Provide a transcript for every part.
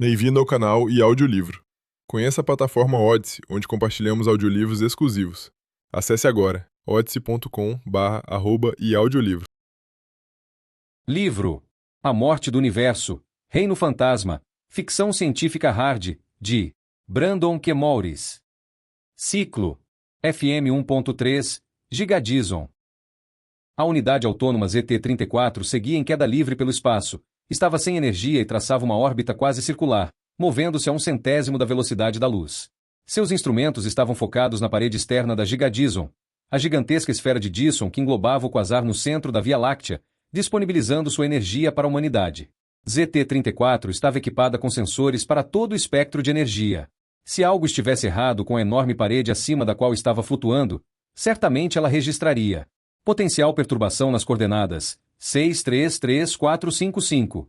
Bem-vindo ao canal e audiolivro. Conheça a plataforma Odysee, onde compartilhamos audiolivros exclusivos. Acesse agora odysee.com/e-audiolivro. Livro A Morte do Universo, Reino Fantasma, Ficção Científica Hard, de Brandon Q. Morris. Ciclo FM 1.3, Gigadison. A unidade autônoma ZT-34 seguia em queda livre pelo espaço, estava sem energia e traçava uma órbita quase circular, movendo-se a 1/100º da velocidade da luz. Seus instrumentos estavam focados na parede externa da Gigadison, a gigantesca esfera de Dyson que englobava o quasar no centro da Via Láctea, disponibilizando sua energia para a humanidade. ZT-34 estava equipada com sensores para todo o espectro de energia. Se algo estivesse errado com a enorme parede acima da qual estava flutuando, certamente ela registraria potencial perturbação nas coordenadas 633455.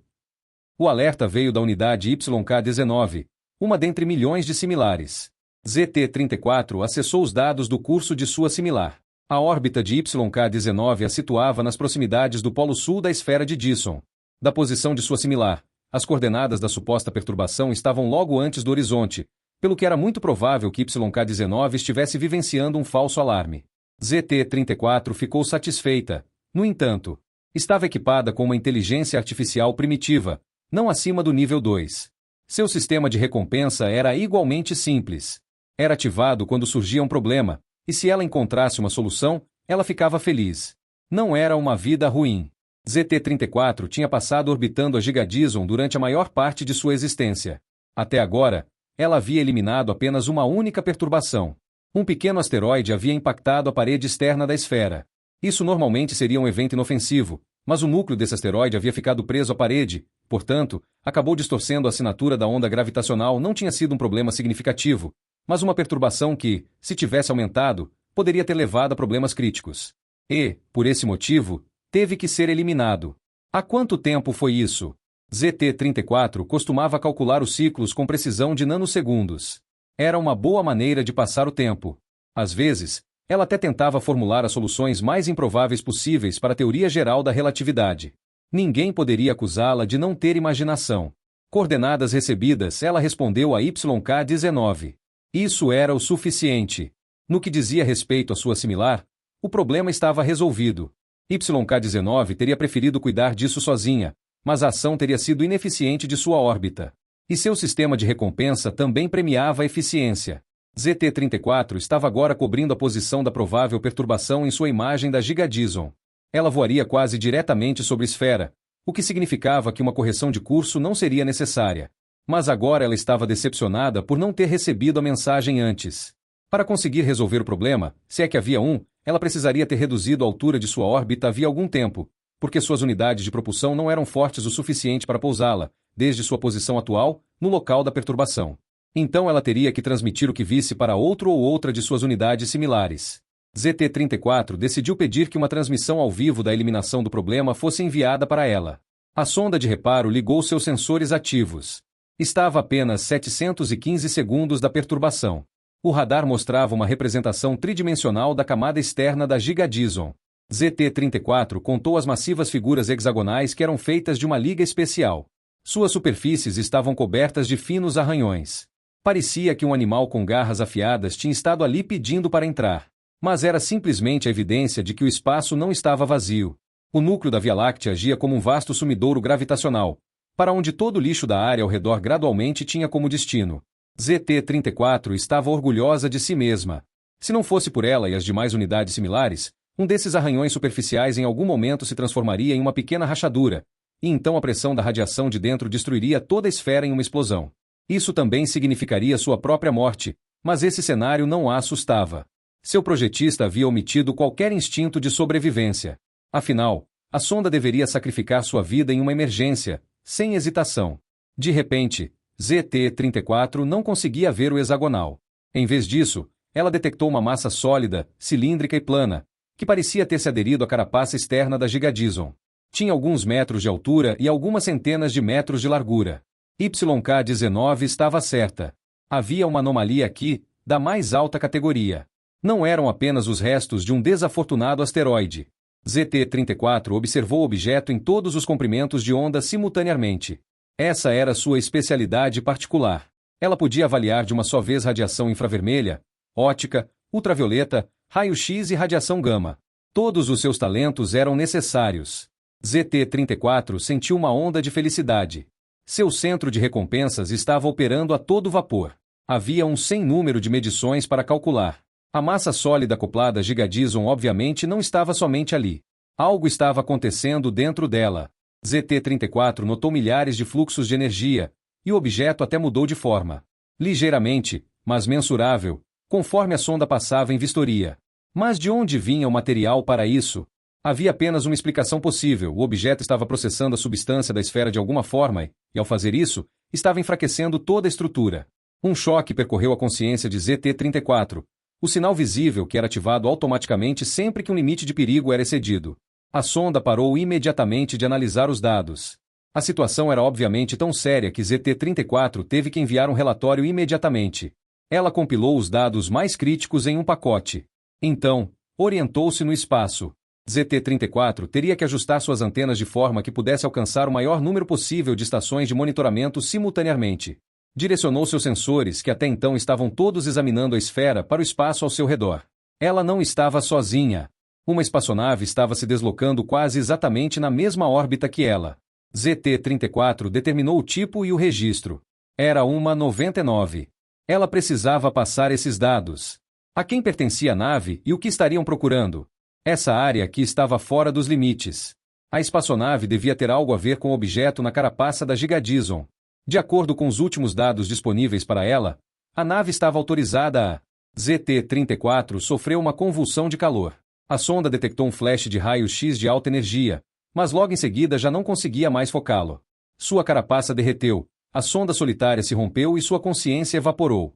O alerta veio da unidade YK-19, uma dentre milhões de similares. ZT-34 acessou os dados do curso de sua similar. A órbita de YK-19 a situava nas proximidades do polo sul da esfera de Dyson. Da posição de sua similar, as coordenadas da suposta perturbação estavam logo antes do horizonte, pelo que era muito provável que YK-19 estivesse vivenciando um falso alarme. ZT-34 ficou satisfeita. No entanto, estava equipada com uma inteligência artificial primitiva, não acima do nível 2. Seu sistema de recompensa era igualmente simples. Era ativado quando surgia um problema, e se ela encontrasse uma solução, ela ficava feliz. Não era uma vida ruim. ZT-34 tinha passado orbitando a Gigadison durante a maior parte de sua existência. Até agora, ela havia eliminado apenas uma única perturbação. Um pequeno asteroide havia impactado a parede externa da esfera. Isso normalmente seria um evento inofensivo, mas o núcleo desse asteroide havia ficado preso à parede, portanto, acabou distorcendo a assinatura da onda gravitacional. Não tinha sido um problema significativo, mas uma perturbação que, se tivesse aumentado, poderia ter levado a problemas críticos. E, por esse motivo, teve que ser eliminado. Há quanto tempo foi isso? ZT-34 costumava calcular os ciclos com precisão de nanosegundos. Era uma boa maneira de passar o tempo. Às vezes, ela até tentava formular as soluções mais improváveis possíveis para a teoria geral da relatividade. Ninguém poderia acusá-la de não ter imaginação. Coordenadas recebidas, ela respondeu a YK-19. Isso era o suficiente. No que dizia respeito à sua similar, o problema estava resolvido. YK-19 teria preferido cuidar disso sozinha, mas a ação teria sido ineficiente de sua órbita. E seu sistema de recompensa também premiava a eficiência. ZT-34 estava agora cobrindo a posição da provável perturbação em sua imagem da Gigadison. Ela voaria quase diretamente sobre a esfera, o que significava que uma correção de curso não seria necessária. Mas agora ela estava decepcionada por não ter recebido a mensagem antes. Para conseguir resolver o problema, se é que havia um, ela precisaria ter reduzido a altura de sua órbita havia algum tempo, porque suas unidades de propulsão não eram fortes o suficiente para pousá-la, desde sua posição atual, no local da perturbação. Então ela teria que transmitir o que visse para outro ou outra de suas unidades similares. ZT-34 decidiu pedir que uma transmissão ao vivo da eliminação do problema fosse enviada para ela. A sonda de reparo ligou seus sensores ativos. Estava a apenas 715 segundos da perturbação. O radar mostrava uma representação tridimensional da camada externa da Gigadison. ZT-34 contou as massivas figuras hexagonais que eram feitas de uma liga especial. Suas superfícies estavam cobertas de finos arranhões. Parecia que um animal com garras afiadas tinha estado ali pedindo para entrar. Mas era simplesmente a evidência de que o espaço não estava vazio. O núcleo da Via Láctea agia como um vasto sumidouro gravitacional, para onde todo o lixo da área ao redor gradualmente tinha como destino. ZT-34 estava orgulhosa de si mesma. Se não fosse por ela e as demais unidades similares, um desses arranhões superficiais em algum momento se transformaria em uma pequena rachadura, e então a pressão da radiação de dentro destruiria toda a esfera em uma explosão. Isso também significaria sua própria morte, mas esse cenário não a assustava. Seu projetista havia omitido qualquer instinto de sobrevivência. Afinal, a sonda deveria sacrificar sua vida em uma emergência, sem hesitação. De repente, ZT-34 não conseguia ver o hexagonal. Em vez disso, ela detectou uma massa sólida, cilíndrica e plana, que parecia ter se aderido à carapaça externa da Gigadison. Tinha alguns metros de altura e algumas centenas de metros de largura. YK-19 estava certa. Havia uma anomalia aqui, da mais alta categoria. Não eram apenas os restos de um desafortunado asteroide. ZT-34 observou o objeto em todos os comprimentos de onda simultaneamente. Essa era sua especialidade particular. Ela podia avaliar de uma só vez radiação infravermelha, óptica, ultravioleta, raio-x e radiação gama. Todos os seus talentos eram necessários. ZT-34 sentiu uma onda de felicidade. Seu centro de recompensas estava operando a todo vapor. Havia um sem número de medições para calcular. A massa sólida acoplada Gigadison obviamente não estava somente ali. Algo estava acontecendo dentro dela. ZT-34 notou milhares de fluxos de energia, e o objeto até mudou de forma. Ligeiramente, mas mensurável, conforme a sonda passava em vistoria. Mas de onde vinha o material para isso? Havia apenas uma explicação possível: o objeto estava processando a substância da esfera de alguma forma e, ao fazer isso, estava enfraquecendo toda a estrutura. Um choque percorreu a consciência de ZT-34, o sinal visível que era ativado automaticamente sempre que um limite de perigo era excedido. A sonda parou imediatamente de analisar os dados. A situação era obviamente tão séria que ZT-34 teve que enviar um relatório imediatamente. Ela compilou os dados mais críticos em um pacote. Então, orientou-se no espaço. ZT-34 teria que ajustar suas antenas de forma que pudesse alcançar o maior número possível de estações de monitoramento simultaneamente. Direcionou seus sensores, que até então estavam todos examinando a esfera, para o espaço ao seu redor. Ela não estava sozinha. Uma espaçonave estava se deslocando quase exatamente na mesma órbita que ela. ZT-34 determinou o tipo e o registro. Era uma 99. Ela precisava passar esses dados. A quem pertencia a nave e o que estariam procurando? Essa área aqui estava fora dos limites. A espaçonave devia ter algo a ver com o objeto na carapaça da Gigadison. De acordo com os últimos dados disponíveis para ela, a nave estava autorizada a... ZT-34 sofreu uma convulsão de calor. A sonda detectou um flash de raio-x de alta energia, mas logo em seguida já não conseguia mais focá-lo. Sua carapaça derreteu, a sonda solitária se rompeu e sua consciência evaporou.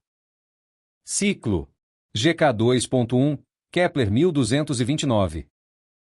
Ciclo GK2.1, Kepler 1229.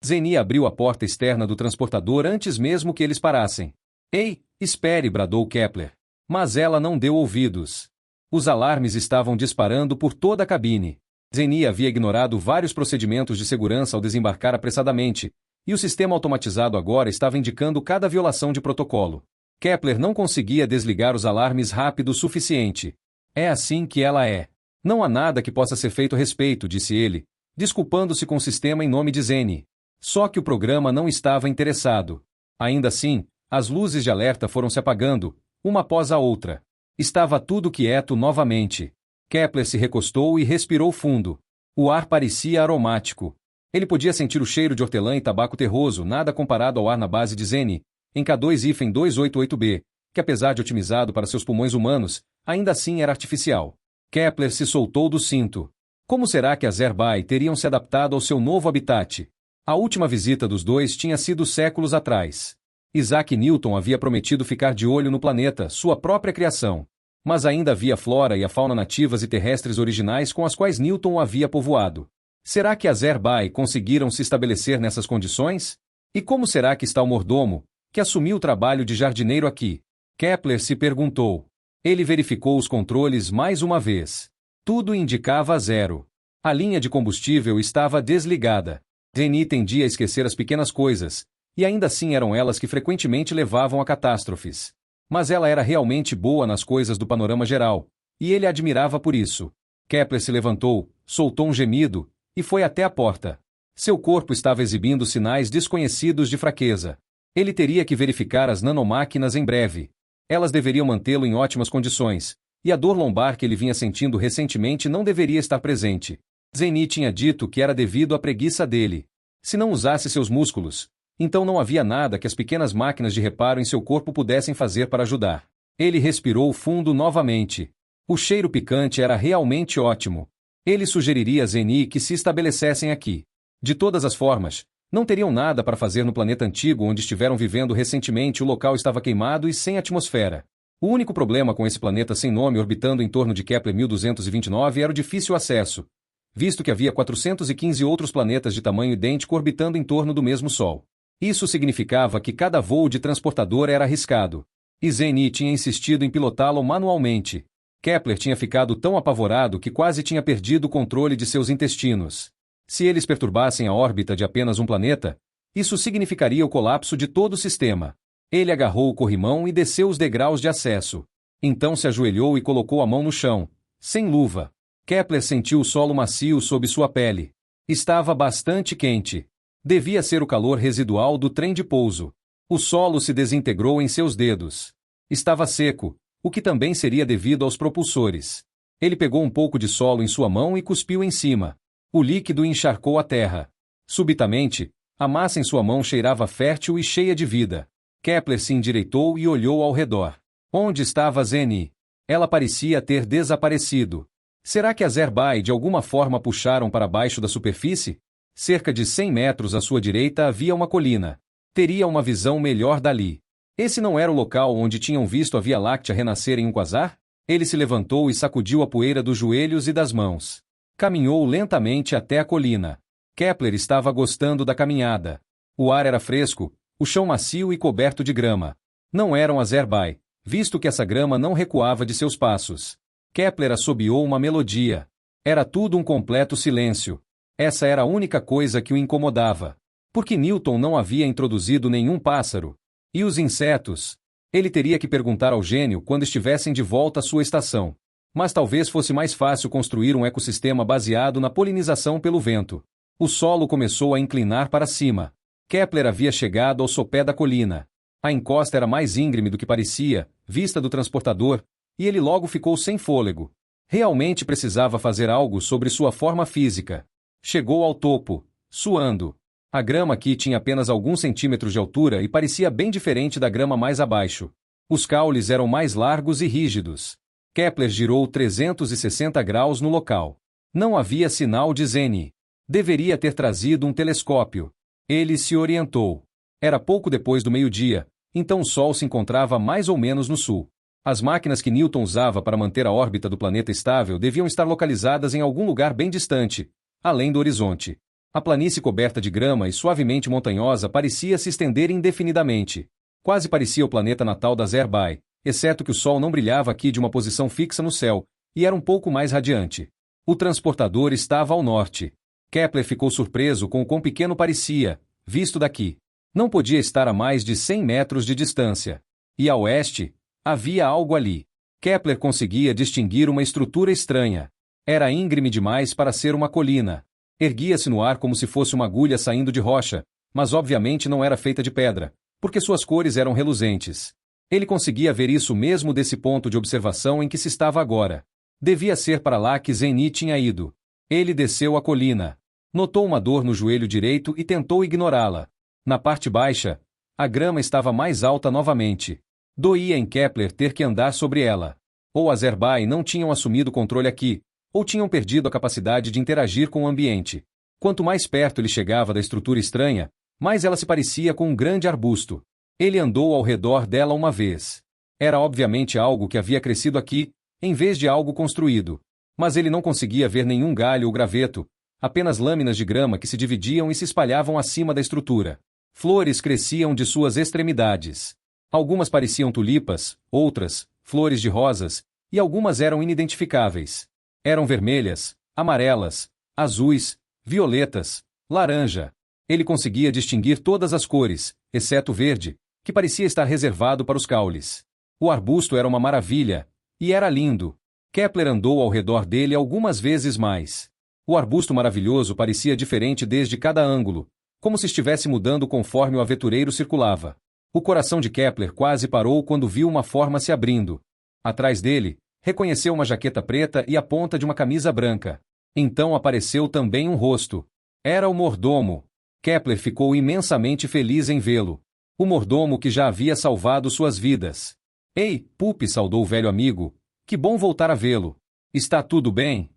Zeni abriu a porta externa do transportador antes mesmo que eles parassem. Ei, espere, bradou Kepler. Mas ela não deu ouvidos. Os alarmes estavam disparando por toda a cabine. Zeni havia ignorado vários procedimentos de segurança ao desembarcar apressadamente, e o sistema automatizado agora estava indicando cada violação de protocolo. Kepler não conseguia desligar os alarmes rápido o suficiente. É assim que ela é. Não há nada que possa ser feito a respeito, disse ele, desculpando-se com o sistema em nome de Zeni. Só que o programa não estava interessado. Ainda assim, as luzes de alerta foram se apagando, uma após a outra. Estava tudo quieto novamente. Kepler se recostou e respirou fundo. O ar parecia aromático. Ele podia sentir o cheiro de hortelã e tabaco terroso, nada comparado ao ar na base de Zeni, em K2-288b, que apesar de otimizado para seus pulmões humanos, ainda assim era artificial. Kepler se soltou do cinto. Como será que as Airby teriam se adaptado ao seu novo habitat? A última visita dos dois tinha sido séculos atrás. Isaac Newton havia prometido ficar de olho no planeta, sua própria criação. Mas ainda havia a flora e a fauna nativas e terrestres originais com as quais Newton o havia povoado. Será que as Airby conseguiram se estabelecer nessas condições? E como será que está o mordomo, que assumiu o trabalho de jardineiro aqui? Kepler se perguntou. Ele verificou os controles mais uma vez. Tudo indicava 0. A linha de combustível estava desligada. Zeni tendia a esquecer as pequenas coisas, e ainda assim eram elas que frequentemente levavam a catástrofes. Mas ela era realmente boa nas coisas do panorama geral, e ele a admirava por isso. Kepler se levantou, soltou um gemido, e foi até a porta. Seu corpo estava exibindo sinais desconhecidos de fraqueza. Ele teria que verificar as nanomáquinas em breve. Elas deveriam mantê-lo em ótimas condições, e a dor lombar que ele vinha sentindo recentemente não deveria estar presente. Zeni tinha dito que era devido à preguiça dele. Se não usasse seus músculos, então não havia nada que as pequenas máquinas de reparo em seu corpo pudessem fazer para ajudar. Ele respirou fundo novamente. O cheiro picante era realmente ótimo. Ele sugeriria a Zeni que se estabelecessem aqui. De todas as formas, não teriam nada para fazer no planeta antigo onde estiveram vivendo recentemente. O local estava queimado e sem atmosfera. O único problema com esse planeta sem nome orbitando em torno de Kepler 1229 era o difícil acesso, visto que havia 415 outros planetas de tamanho idêntico orbitando em torno do mesmo Sol. Isso significava que cada voo de transportador era arriscado. E Zeni tinha insistido em pilotá-lo manualmente. Kepler tinha ficado tão apavorado que quase tinha perdido o controle de seus intestinos. Se eles perturbassem a órbita de apenas um planeta, isso significaria o colapso de todo o sistema. Ele agarrou o corrimão e desceu os degraus de acesso. Então se ajoelhou e colocou a mão no chão, sem luva. Kepler sentiu o solo macio sob sua pele. Estava bastante quente. Devia ser o calor residual do trem de pouso. O solo se desintegrou em seus dedos. Estava seco, o que também seria devido aos propulsores. Ele pegou um pouco de solo em sua mão e cuspiu em cima. O líquido encharcou a terra. Subitamente, a massa em sua mão cheirava fértil e cheia de vida. Kepler se endireitou e olhou ao redor. Onde estava Zeni? Ela parecia ter desaparecido. Será que as Airby de alguma forma puxaram para baixo da superfície? Cerca de 100 metros à sua direita havia uma colina. Teria uma visão melhor dali. Esse não era o local onde tinham visto a Via Láctea renascer em um quasar? Ele se levantou e sacudiu a poeira dos joelhos e das mãos. Caminhou lentamente até a colina. Kepler estava gostando da caminhada. O ar era fresco, o chão macio e coberto de grama. Não eram as Airby, visto que essa grama não recuava de seus passos. Kepler assobiou uma melodia. Era tudo um completo silêncio. Essa era a única coisa que o incomodava. Porque Newton não havia introduzido nenhum pássaro. E os insetos? Ele teria que perguntar ao gênio quando estivessem de volta à sua estação. Mas talvez fosse mais fácil construir um ecossistema baseado na polinização pelo vento. O solo começou a inclinar para cima. Kepler havia chegado ao sopé da colina. A encosta era mais íngreme do que parecia, vista do transportador, e ele logo ficou sem fôlego. Realmente precisava fazer algo sobre sua forma física. Chegou ao topo, suando. A grama aqui tinha apenas alguns centímetros de altura e parecia bem diferente da grama mais abaixo. Os caules eram mais largos e rígidos. Kepler girou 360 graus no local. Não havia sinal de Zeni. Deveria ter trazido um telescópio. Ele se orientou. Era pouco depois do meio-dia, então o Sol se encontrava mais ou menos no sul. As máquinas que Newton usava para manter a órbita do planeta estável deviam estar localizadas em algum lugar bem distante, além do horizonte. A planície coberta de grama e suavemente montanhosa parecia se estender indefinidamente. Quase parecia o planeta natal das Airby, exceto que o Sol não brilhava aqui de uma posição fixa no céu, e era um pouco mais radiante. O transportador estava ao norte. Kepler ficou surpreso com o quão pequeno parecia, visto daqui. Não podia estar a mais de 100 metros de distância. E a oeste, havia algo ali. Kepler conseguia distinguir uma estrutura estranha. Era íngreme demais para ser uma colina. Erguia-se no ar como se fosse uma agulha saindo de rocha, mas obviamente não era feita de pedra, porque suas cores eram reluzentes. Ele conseguia ver isso mesmo desse ponto de observação em que se estava agora. Devia ser para lá que Zeni tinha ido. Ele desceu a colina. Notou uma dor no joelho direito e tentou ignorá-la. Na parte baixa, a grama estava mais alta novamente. Doía em Kepler ter que andar sobre ela. Ou as Airby não tinham assumido o controle aqui, ou tinham perdido a capacidade de interagir com o ambiente. Quanto mais perto ele chegava da estrutura estranha, mais ela se parecia com um grande arbusto. Ele andou ao redor dela uma vez. Era obviamente algo que havia crescido aqui, em vez de algo construído. Mas ele não conseguia ver nenhum galho ou graveto, apenas lâminas de grama que se dividiam e se espalhavam acima da estrutura. Flores cresciam de suas extremidades. Algumas pareciam tulipas, outras, flores de rosas, e algumas eram inidentificáveis. Eram vermelhas, amarelas, azuis, violetas, laranja. Ele conseguia distinguir todas as cores, exceto o verde, que parecia estar reservado para os caules. O arbusto era uma maravilha, e era lindo. Kepler andou ao redor dele algumas vezes mais. O arbusto maravilhoso parecia diferente desde cada ângulo, como se estivesse mudando conforme o aventureiro circulava. O coração de Kepler quase parou quando viu uma forma se abrindo. Atrás dele, reconheceu uma jaqueta preta e a ponta de uma camisa branca. Então apareceu também um rosto. Era o mordomo. Kepler ficou imensamente feliz em vê-lo. O mordomo que já havia salvado suas vidas. Ei, Pup, saudou o velho amigo. Que bom voltar a vê-lo. Está tudo bem?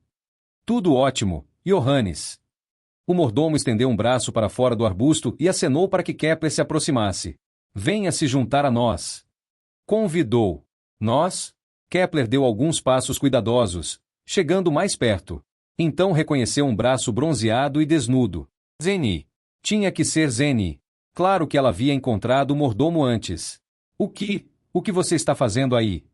Tudo ótimo, Johannes. O mordomo estendeu um braço para fora do arbusto e acenou para que Kepler se aproximasse. Venha se juntar a nós. Convidou. Nós? Kepler deu alguns passos cuidadosos, chegando mais perto. Então reconheceu um braço bronzeado e desnudo. Zeni. Tinha que ser Zeni. Claro que ela havia encontrado o mordomo antes. O que você está fazendo aí?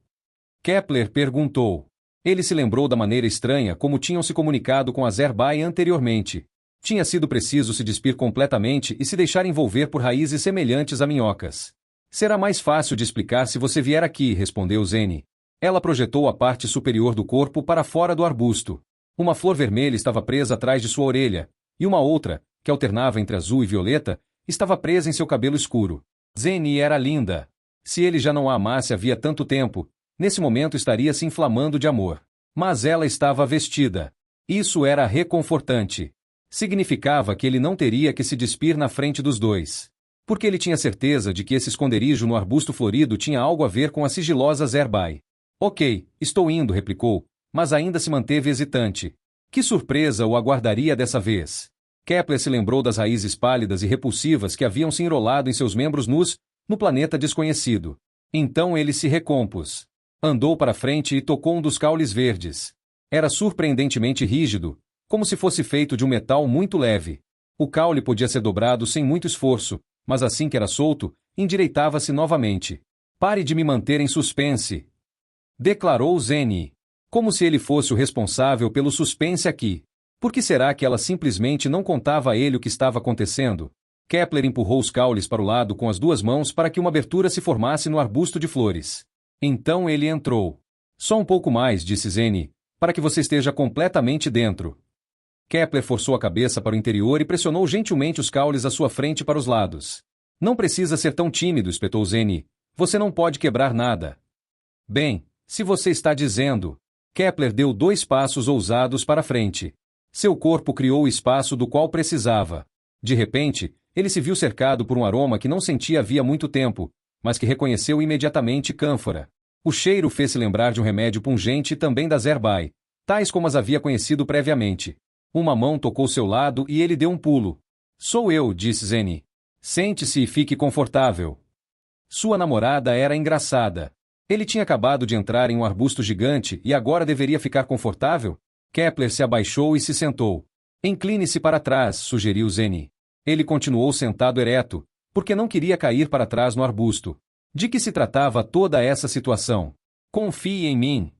Kepler perguntou. Ele se lembrou da maneira estranha como tinham se comunicado com as Airby anteriormente. Tinha sido preciso se despir completamente e se deixar envolver por raízes semelhantes a minhocas. Será mais fácil de explicar se você vier aqui, respondeu Zene. Ela projetou a parte superior do corpo para fora do arbusto. Uma flor vermelha estava presa atrás de sua orelha, e uma outra, que alternava entre azul e violeta, estava presa em seu cabelo escuro. Zene era linda. Se ele já não a amasse havia tanto tempo, nesse momento estaria se inflamando de amor. Mas ela estava vestida. Isso era reconfortante. Significava que ele não teria que se despir na frente dos dois. Porque ele tinha certeza de que esse esconderijo no arbusto florido tinha algo a ver com a sigilosa Zerbai. Ok, estou indo, replicou, mas ainda se manteve hesitante. Que surpresa o aguardaria dessa vez? Kepler se lembrou das raízes pálidas e repulsivas que haviam se enrolado em seus membros nus, no planeta desconhecido. Então ele se recompôs. Andou para frente e tocou um dos caules verdes. Era surpreendentemente rígido, como se fosse feito de um metal muito leve. O caule podia ser dobrado sem muito esforço, mas assim que era solto, endireitava-se novamente. Pare de me manter em suspense, declarou Zene. Como se ele fosse o responsável pelo suspense aqui. Por que será que ela simplesmente não contava a ele o que estava acontecendo? Kepler empurrou os caules para o lado com as duas mãos para que uma abertura se formasse no arbusto de flores. Então ele entrou. Só um pouco mais, disse Zene, para que você esteja completamente dentro. Kepler forçou a cabeça para o interior e pressionou gentilmente os caules à sua frente para os lados. Não precisa ser tão tímido, espetou Zene. Você não pode quebrar nada. Bem, se você está dizendo. Kepler deu 2 passos ousados para frente. Seu corpo criou o espaço do qual precisava. De repente, ele se viu cercado por um aroma que não sentia havia muito tempo, mas que reconheceu imediatamente cânfora. O cheiro fez-se lembrar de um remédio pungente também da Zerbai, tais como as havia conhecido previamente. Uma mão tocou seu lado e ele deu um pulo. Sou eu, disse Zene. Sente-se e fique confortável. Sua namorada era engraçada. Ele tinha acabado de entrar em um arbusto gigante e agora deveria ficar confortável? Kepler se abaixou e se sentou. Incline-se para trás, sugeriu Zene. Ele continuou sentado ereto, porque não queria cair para trás no arbusto. De que se tratava toda essa situação? Confie em mim.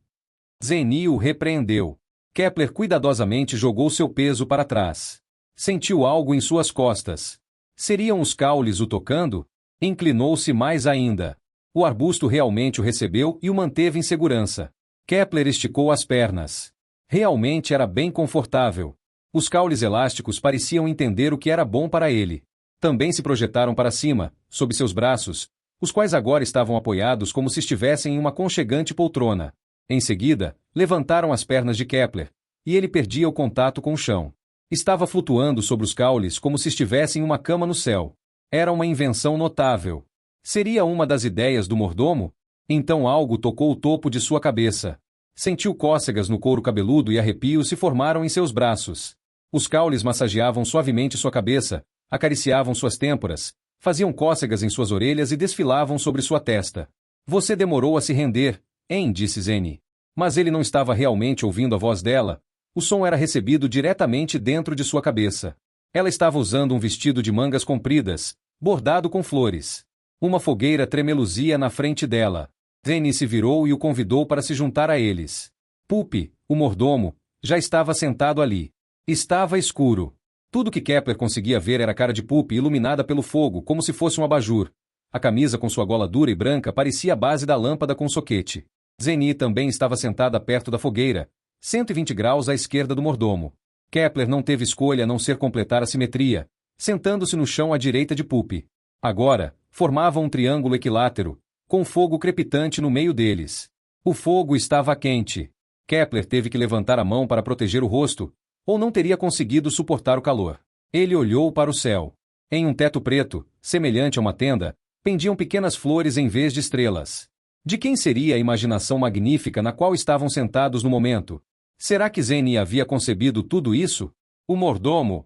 Zene o repreendeu. Kepler cuidadosamente jogou seu peso para trás. Sentiu algo em suas costas. Seriam os caules o tocando? Inclinou-se mais ainda. O arbusto realmente o recebeu e o manteve em segurança. Kepler esticou as pernas. Realmente era bem confortável. Os caules elásticos pareciam entender o que era bom para ele. Também se projetaram para cima, sob seus braços, os quais agora estavam apoiados como se estivessem em uma aconchegante poltrona. Em seguida, levantaram as pernas de Kepler, e ele perdia o contato com o chão. Estava flutuando sobre os caules como se estivesse em uma cama no céu. Era uma invenção notável. Seria uma das ideias do mordomo? Então algo tocou o topo de sua cabeça. Sentiu cócegas no couro cabeludo e arrepios se formaram em seus braços. Os caules massageavam suavemente sua cabeça, acariciavam suas têmporas, faziam cócegas em suas orelhas e desfilavam sobre sua testa. Você demorou a se render, hein? Disse Zene. Mas ele não estava realmente ouvindo a voz dela. O som era recebido diretamente dentro de sua cabeça. Ela estava usando um vestido de mangas compridas, bordado com flores. Uma fogueira tremeluzia na frente dela. Zene se virou e o convidou para se juntar a eles. Pupi, o mordomo, já estava sentado ali. Estava escuro. Tudo que Kepler conseguia ver era a cara de Pupi iluminada pelo fogo, como se fosse um abajur. A camisa com sua gola dura e branca parecia a base da lâmpada com soquete. Zene também estava sentada perto da fogueira, 120 graus à esquerda do mordomo. Kepler não teve escolha a não ser completar a simetria, sentando-se no chão à direita de Pupi. Agora, formavam um triângulo equilátero, com fogo crepitante no meio deles. O fogo estava quente. Kepler teve que levantar a mão para proteger o rosto, ou não teria conseguido suportar o calor. Ele olhou para o céu. Em um teto preto, semelhante a uma tenda, pendiam pequenas flores em vez de estrelas. De quem seria a imaginação magnífica na qual estavam sentados no momento? Será que Zene havia concebido tudo isso? O mordomo?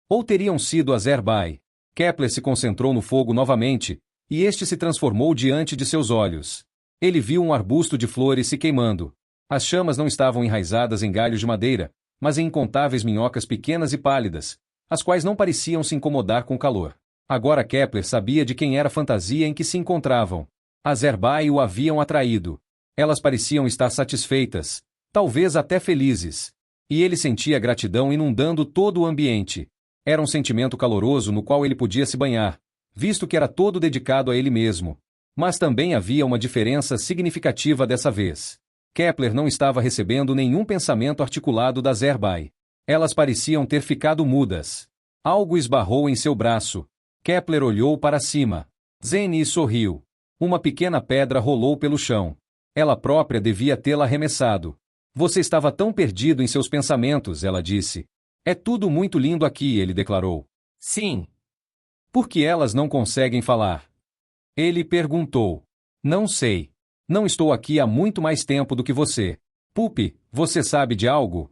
Ou teriam sido as Zerbai? Kepler se concentrou no fogo novamente, e este se transformou diante de seus olhos. Ele viu um arbusto de flores se queimando. As chamas não estavam enraizadas em galhos de madeira, mas em incontáveis minhocas pequenas e pálidas, as quais não pareciam se incomodar com o calor. Agora Kepler sabia de quem era a fantasia em que se encontravam. As Zerbai o haviam atraído. Elas pareciam estar satisfeitas, talvez até felizes. E ele sentia gratidão inundando todo o ambiente. Era um sentimento caloroso no qual ele podia se banhar, visto que era todo dedicado a ele mesmo. Mas também havia uma diferença significativa dessa vez. Kepler não estava recebendo nenhum pensamento articulado das Zerbai. Elas pareciam ter ficado mudas. Algo esbarrou em seu braço. Kepler olhou para cima. Zeni sorriu. Uma pequena pedra rolou pelo chão. Ela própria devia tê-la arremessado. Você estava tão perdido em seus pensamentos, ela disse. É tudo muito lindo aqui, ele declarou. Sim. Por que elas não conseguem falar? Ele perguntou. Não sei. Não estou aqui há muito mais tempo do que você. Pupi, você sabe de algo?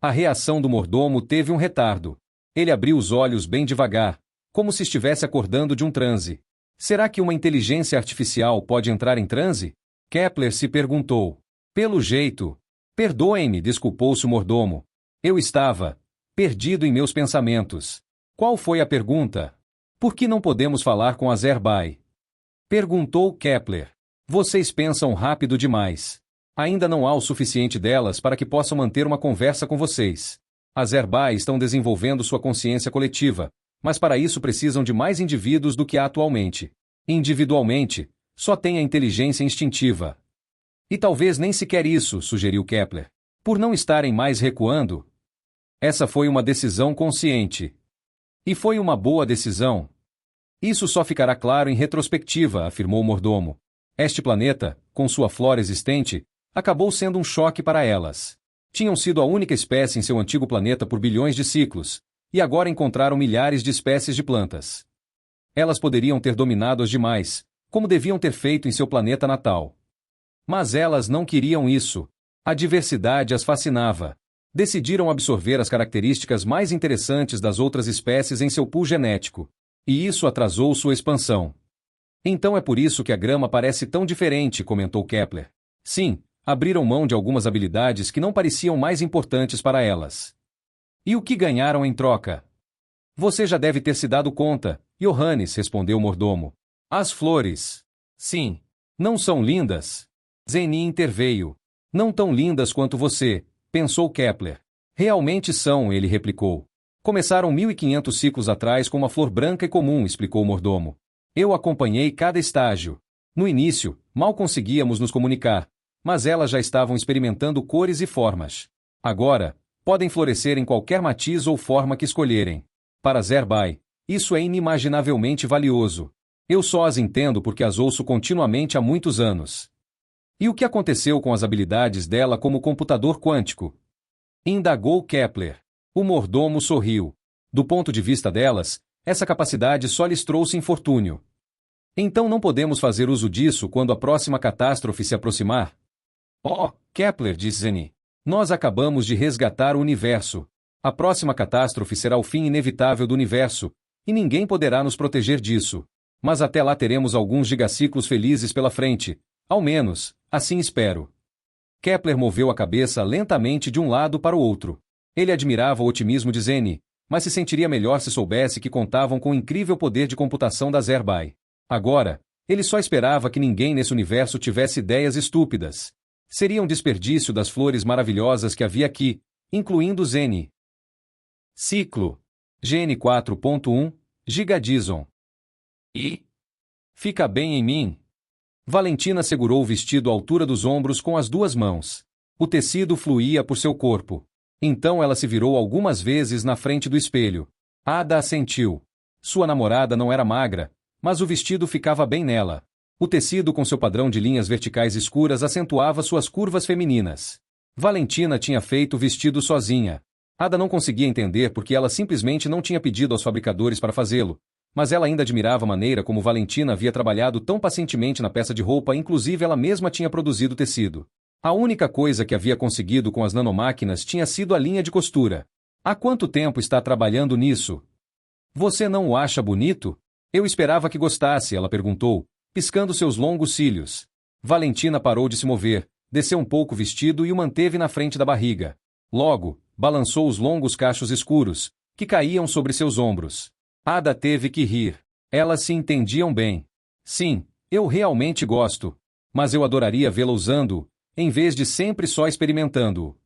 A reação do mordomo teve um retardo. Ele abriu os olhos bem devagar, como se estivesse acordando de um transe. Será que uma inteligência artificial pode entrar em transe? Kepler se perguntou. Pelo jeito. Perdoem-me, desculpou-se o mordomo. Eu estava perdido em meus pensamentos. Qual foi a pergunta? Por que não podemos falar com a Zerbai? Perguntou Kepler. Vocês pensam rápido demais. Ainda não há o suficiente delas para que possam manter uma conversa com vocês. As Zerbai estão desenvolvendo sua consciência coletiva, mas para isso precisam de mais indivíduos do que há atualmente. Individualmente, só tem a inteligência instintiva. E talvez nem sequer isso, sugeriu Kepler. Por não estarem mais recuando. Essa foi uma decisão consciente. E foi uma boa decisão. Isso só ficará claro em retrospectiva, afirmou o mordomo. Este planeta, com sua flora existente, acabou sendo um choque para elas. Tinham sido a única espécie em seu antigo planeta por bilhões de ciclos, e agora encontraram milhares de espécies de plantas. Elas poderiam ter dominado as demais, como deviam ter feito em seu planeta natal. Mas elas não queriam isso. A diversidade as fascinava. Decidiram absorver as características mais interessantes das outras espécies em seu pool genético. E isso atrasou sua expansão. Então é por isso que a grama parece tão diferente, comentou Kepler. Sim, abriram mão de algumas habilidades que não pareciam mais importantes para elas. E o que ganharam em troca? Você já deve ter se dado conta, Johannes, respondeu o mordomo. As flores. Sim. Não são lindas? Zeni interveio. Não tão lindas quanto você, pensou Kepler. Realmente são, ele replicou. Começaram 1500 ciclos atrás com uma flor branca e comum, explicou o mordomo. Eu acompanhei cada estágio. No início, mal conseguíamos nos comunicar, mas elas já estavam experimentando cores e formas. Agora, podem florescer em qualquer matiz ou forma que escolherem. Para Zerbai, isso é inimaginavelmente valioso. Eu só as entendo porque as ouço continuamente há muitos anos. E o que aconteceu com as habilidades dela como computador quântico? Indagou Kepler. O mordomo sorriu. Do ponto de vista delas, essa capacidade só lhes trouxe infortúnio. Então não podemos fazer uso disso quando a próxima catástrofe se aproximar? Oh, Kepler, disse Zeni. Nós acabamos de resgatar o universo. A próxima catástrofe será o fim inevitável do universo, e ninguém poderá nos proteger disso. Mas até lá teremos alguns gigaciclos felizes pela frente. Ao menos, assim espero. Kepler moveu a cabeça lentamente de um lado para o outro. Ele admirava o otimismo de Zeni, mas se sentiria melhor se soubesse que contavam com o incrível poder de computação da Zerbai. Agora, ele só esperava que ninguém nesse universo tivesse ideias estúpidas. Seria um desperdício das flores maravilhosas que havia aqui, incluindo Zeni. Ciclo. GN 4.1, Gigadison. E? Fica bem em mim? Valentina segurou o vestido à altura dos ombros com as duas mãos. O tecido fluía por seu corpo. Então ela se virou algumas vezes na frente do espelho. Ada assentiu. Sua namorada não era magra, mas o vestido ficava bem nela. O tecido com seu padrão de linhas verticais escuras acentuava suas curvas femininas. Valentina tinha feito o vestido sozinha. Ada não conseguia entender porque ela simplesmente não tinha pedido aos fabricadores para fazê-lo, mas ela ainda admirava a maneira como Valentina havia trabalhado tão pacientemente na peça de roupa, inclusive ela mesma tinha produzido o tecido. A única coisa que havia conseguido com as nanomáquinas tinha sido a linha de costura. Há quanto tempo está trabalhando nisso? Você não o acha bonito? Eu esperava que gostasse, ela perguntou, piscando seus longos cílios. Valentina parou de se mover, desceu um pouco o vestido e o manteve na frente da barriga. Logo, balançou os longos cachos escuros, que caíam sobre seus ombros. Ada teve que rir. Elas se entendiam bem. Sim, eu realmente gosto. Mas eu adoraria vê-la usando-o, em vez de sempre só experimentando-o.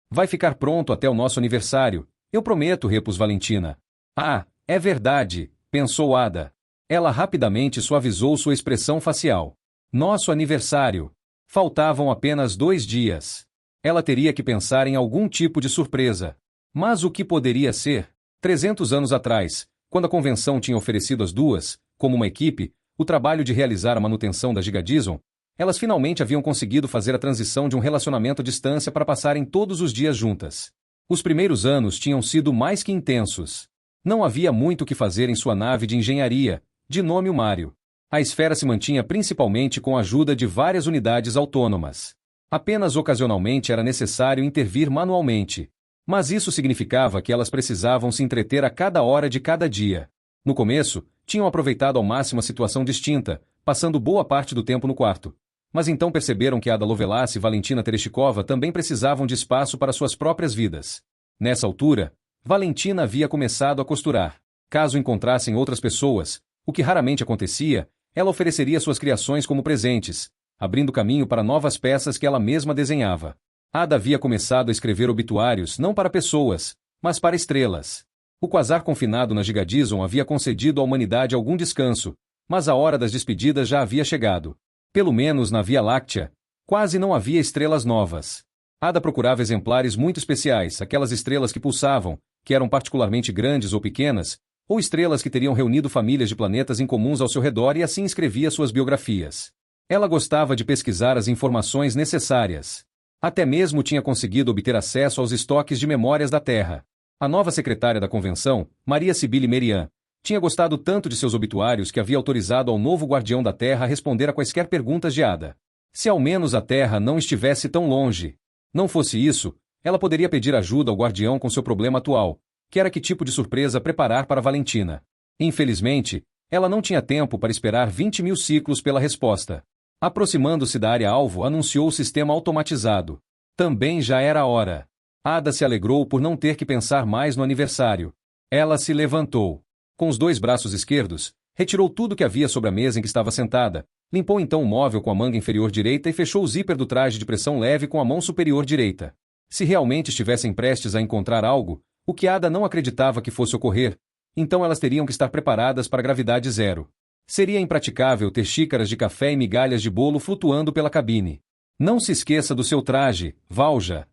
Vai ficar pronto até o nosso aniversário, eu prometo, repus Valentina. Ah, é verdade, pensou Ada. Ela rapidamente suavizou sua expressão facial. Nosso aniversário. Faltavam apenas 2 dias. Ela teria que pensar em algum tipo de surpresa. Mas o que poderia ser? 300 anos atrás, quando a convenção tinha oferecido às duas, como uma equipe, o trabalho de realizar a manutenção da Gigadison, elas finalmente haviam conseguido fazer a transição de um relacionamento à distância para passarem todos os dias juntas. Os primeiros anos tinham sido mais que intensos. Não havia muito o que fazer em sua nave de engenharia, de nome o Mário. A esfera se mantinha principalmente com a ajuda de várias unidades autônomas. Apenas ocasionalmente era necessário intervir manualmente. Mas isso significava que elas precisavam se entreter a cada hora de cada dia. No começo, tinham aproveitado ao máximo a situação distinta, passando boa parte do tempo no quarto. Mas então perceberam que Ada Lovelace e Valentina Tereshkova também precisavam de espaço para suas próprias vidas. Nessa altura, Valentina havia começado a costurar. Caso encontrassem outras pessoas, o que raramente acontecia, ela ofereceria suas criações como presentes, abrindo caminho para novas peças que ela mesma desenhava. Ada havia começado a escrever obituários não para pessoas, mas para estrelas. O quasar confinado na Gigadison havia concedido à humanidade algum descanso, mas a hora das despedidas já havia chegado. Pelo menos na Via Láctea, quase não havia estrelas novas. Ada procurava exemplares muito especiais, aquelas estrelas que pulsavam, que eram particularmente grandes ou pequenas, ou estrelas que teriam reunido famílias de planetas incomuns ao seu redor e assim escrevia suas biografias. Ela gostava de pesquisar as informações necessárias. Até mesmo tinha conseguido obter acesso aos estoques de memórias da Terra. A nova secretária da convenção, Maria Sibille Merian, tinha gostado tanto de seus obituários que havia autorizado ao novo guardião da Terra a responder a quaisquer perguntas de Ada. Se ao menos a Terra não estivesse tão longe. Não fosse isso, ela poderia pedir ajuda ao guardião com seu problema atual, que era que tipo de surpresa preparar para Valentina. Infelizmente, ela não tinha tempo para esperar 20.000 ciclos pela resposta. Aproximando-se da área-alvo, anunciou o sistema automatizado. Também já era hora. Ada se alegrou por não ter que pensar mais no aniversário. Ela se levantou. Com os 2 braços esquerdos, retirou tudo que havia sobre a mesa em que estava sentada, limpou então o móvel com a manga inferior direita e fechou o zíper do traje de pressão leve com a mão superior direita. Se realmente estivessem prestes a encontrar algo, o que Ada não acreditava que fosse ocorrer, então elas teriam que estar preparadas para a gravidade zero. Seria impraticável ter xícaras de café e migalhas de bolo flutuando pela cabine. Não se esqueça do seu traje, Valja.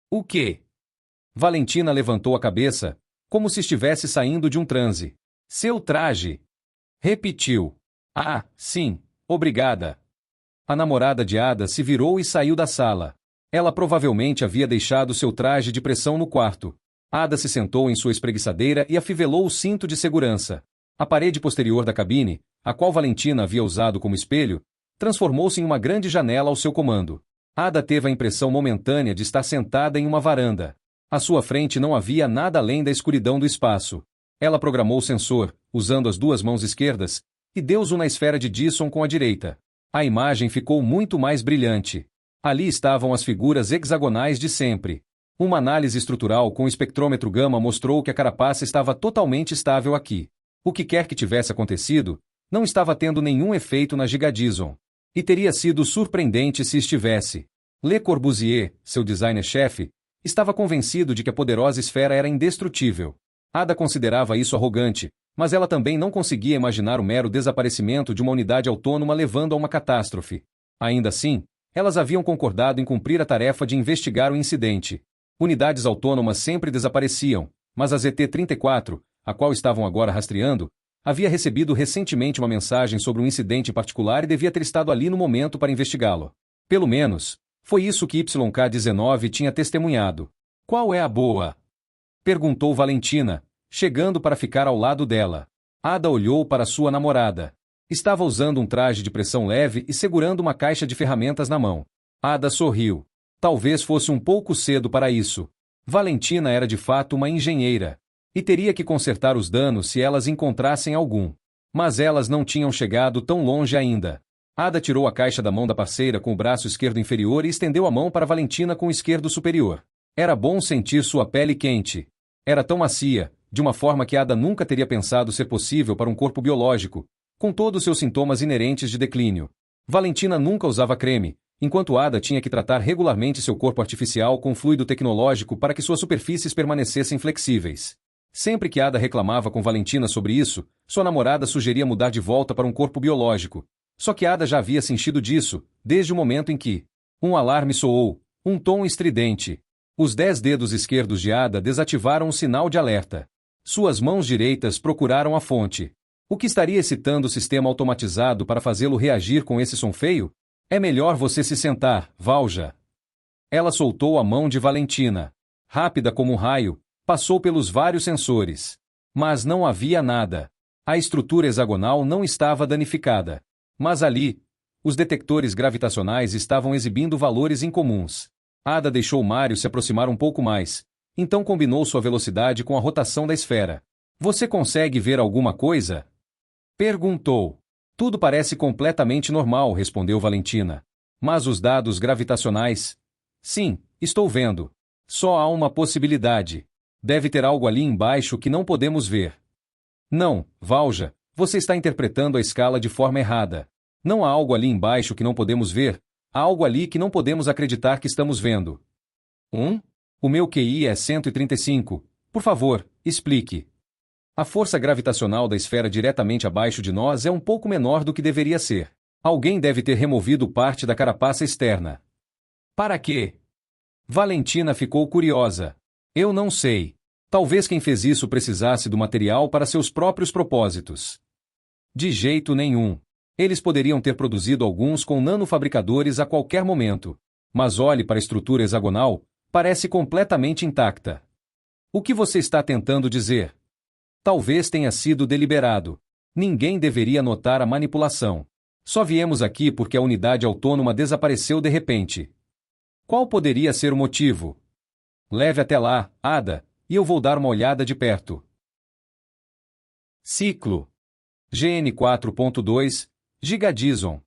O quê? Valentina levantou a cabeça, como se estivesse saindo de um transe. Seu traje. Repetiu. Ah, sim, obrigada. A namorada de Ada se virou e saiu da sala. Ela provavelmente havia deixado seu traje de pressão no quarto. Ada se sentou em sua espreguiçadeira e afivelou o cinto de segurança. A parede posterior da cabine, a qual Valentina havia usado como espelho, transformou-se em uma grande janela ao seu comando. Ada teve a impressão momentânea de estar sentada em uma varanda. À sua frente não havia nada além da escuridão do espaço. Ela programou o sensor, usando as 2 mãos esquerdas, e deu zoom na esfera de Dyson com a direita. A imagem ficou muito mais brilhante. Ali estavam as figuras hexagonais de sempre. Uma análise estrutural com o espectrômetro gama mostrou que a carapaça estava totalmente estável aqui. O que quer que tivesse acontecido, não estava tendo nenhum efeito na Gigadison. E teria sido surpreendente se estivesse. Le Corbusier, seu designer-chefe, estava convencido de que a poderosa esfera era indestrutível. Ada considerava isso arrogante, mas ela também não conseguia imaginar o mero desaparecimento de uma unidade autônoma levando a uma catástrofe. Ainda assim, elas haviam concordado em cumprir a tarefa de investigar o incidente. Unidades autônomas sempre desapareciam, mas a ZT-34, a qual estavam agora rastreando, havia recebido recentemente uma mensagem sobre um incidente particular e devia ter estado ali no momento para investigá-lo. Pelo menos, foi isso que YK-19 tinha testemunhado. Qual é a boa? Perguntou Valentina, chegando para ficar ao lado dela. Ada olhou para sua namorada. Estava usando um traje de pressão leve e segurando uma caixa de ferramentas na mão. Ada sorriu. Talvez fosse um pouco cedo para isso. Valentina era de fato uma engenheira. E teria que consertar os danos se elas encontrassem algum. Mas elas não tinham chegado tão longe ainda. Ada tirou a caixa da mão da parceira com o braço esquerdo inferior e estendeu a mão para Valentina com o esquerdo superior. Era bom sentir sua pele quente. Era tão macia, de uma forma que Ada nunca teria pensado ser possível para um corpo biológico, com todos seus sintomas inerentes de declínio. Valentina nunca usava creme, enquanto Ada tinha que tratar regularmente seu corpo artificial com fluido tecnológico para que suas superfícies permanecessem flexíveis. Sempre que Ada reclamava com Valentina sobre isso, sua namorada sugeria mudar de volta para um corpo biológico. Só que Ada já havia sentido disso, desde o momento em que um alarme soou, um tom estridente. Os 10 dedos esquerdos de Ada desativaram o sinal de alerta. Suas mãos direitas procuraram a fonte. O que estaria excitando o sistema automatizado para fazê-lo reagir com esse som feio? É melhor você se sentar, Valja. Ela soltou a mão de Valentina. Rápida como um raio, passou pelos vários sensores. Mas não havia nada. A estrutura hexagonal não estava danificada. Mas ali, os detectores gravitacionais estavam exibindo valores incomuns. Ada deixou Mário se aproximar um pouco mais. Então combinou sua velocidade com a rotação da esfera. Você consegue ver alguma coisa? Perguntou. Tudo parece completamente normal, respondeu Valentina. Mas os dados gravitacionais? Sim, estou vendo. Só há uma possibilidade. Deve ter algo ali embaixo que não podemos ver. Não, Valja, você está interpretando a escala de forma errada. Não há algo ali embaixo que não podemos ver, há algo ali que não podemos acreditar que estamos vendo. O meu QI é 135. Por favor, explique. A força gravitacional da esfera diretamente abaixo de nós é um pouco menor do que deveria ser. Alguém deve ter removido parte da carapaça externa. Para quê? Valentina ficou curiosa. Eu não sei. Talvez quem fez isso precisasse do material para seus próprios propósitos. De jeito nenhum. Eles poderiam ter produzido alguns com nanofabricadores a qualquer momento. Mas olhe para a estrutura hexagonal, parece completamente intacta. O que você está tentando dizer? Talvez tenha sido deliberado. Ninguém deveria notar a manipulação. Só viemos aqui porque a unidade autônoma desapareceu de repente. Qual poderia ser o motivo? Leve até lá, Ada, e eu vou dar uma olhada de perto. Ciclo GN 4.2 Gigadison.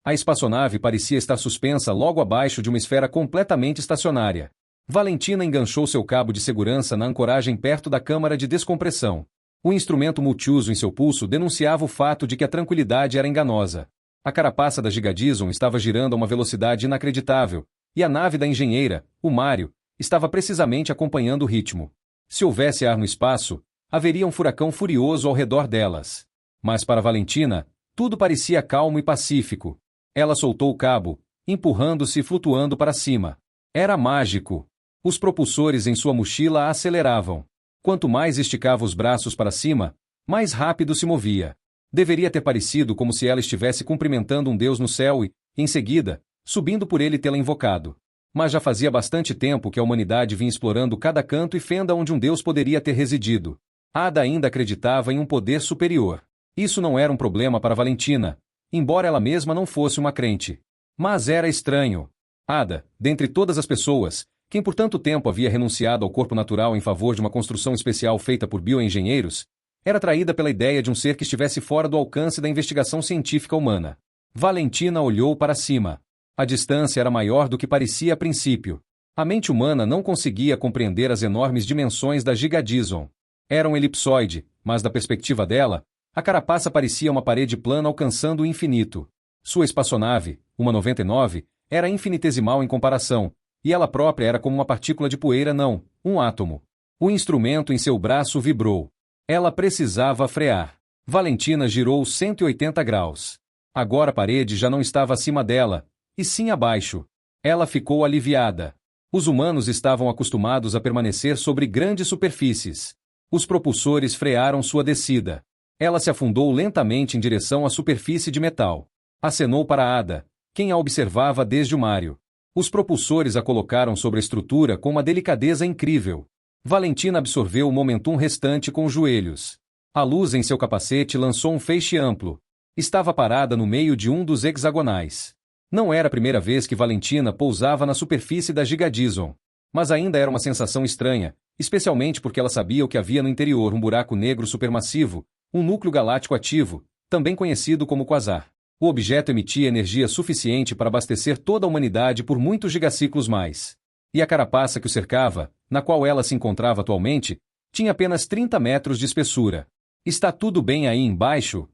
A espaçonave parecia estar suspensa logo abaixo de uma esfera completamente estacionária. Valentina enganchou seu cabo de segurança na ancoragem perto da câmara de descompressão. O instrumento multiuso em seu pulso denunciava o fato de que a tranquilidade era enganosa. A carapaça da Gigadison estava girando a uma velocidade inacreditável, e a nave da engenheira, o Mário, estava precisamente acompanhando o ritmo. Se houvesse ar no espaço, haveria um furacão furioso ao redor delas. Mas para Valentina, tudo parecia calmo e pacífico. Ela soltou o cabo, empurrando-se e flutuando para cima. Era mágico. Os propulsores em sua mochila a aceleravam. Quanto mais esticava os braços para cima, mais rápido se movia. Deveria ter parecido como se ela estivesse cumprimentando um deus no céu e, em seguida, subindo por ele tê-la invocado. Mas já fazia bastante tempo que a humanidade vinha explorando cada canto e fenda onde um deus poderia ter residido. Ada ainda acreditava em um poder superior. Isso não era um problema para Valentina, embora ela mesma não fosse uma crente. Mas era estranho. Ada, dentre todas as pessoas, quem por tanto tempo havia renunciado ao corpo natural em favor de uma construção especial feita por bioengenheiros, era atraída pela ideia de um ser que estivesse fora do alcance da investigação científica humana. Valentina olhou para cima. A distância era maior do que parecia a princípio. A mente humana não conseguia compreender as enormes dimensões da Gigadison. Era um elipsoide, mas da perspectiva dela, a carapaça parecia uma parede plana alcançando o infinito. Sua espaçonave, uma 99, era infinitesimal em comparação, e ela própria era como uma partícula de poeira não, um átomo. O instrumento em seu braço vibrou. Ela precisava frear. Valentina girou 180 graus. Agora a parede já não estava acima dela, e sim abaixo. Ela ficou aliviada. Os humanos estavam acostumados a permanecer sobre grandes superfícies. Os propulsores frearam sua descida. Ela se afundou lentamente em direção à superfície de metal. Acenou para Ada, quem a observava desde o Mário. Os propulsores a colocaram sobre a estrutura com uma delicadeza incrível. Valentina absorveu o momentum restante com os joelhos. A luz em seu capacete lançou um feixe amplo. Estava parada no meio de um dos hexagonais. Não era a primeira vez que Valentina pousava na superfície da Gigadison. Mas ainda era uma sensação estranha, especialmente porque ela sabia o que havia no interior, um buraco negro supermassivo, um núcleo galáctico ativo, também conhecido como quasar. O objeto emitia energia suficiente para abastecer toda a humanidade por muitos gigaciclos mais. E a carapaça que o cercava, na qual ela se encontrava atualmente, tinha apenas 30 metros de espessura. Está tudo bem aí embaixo?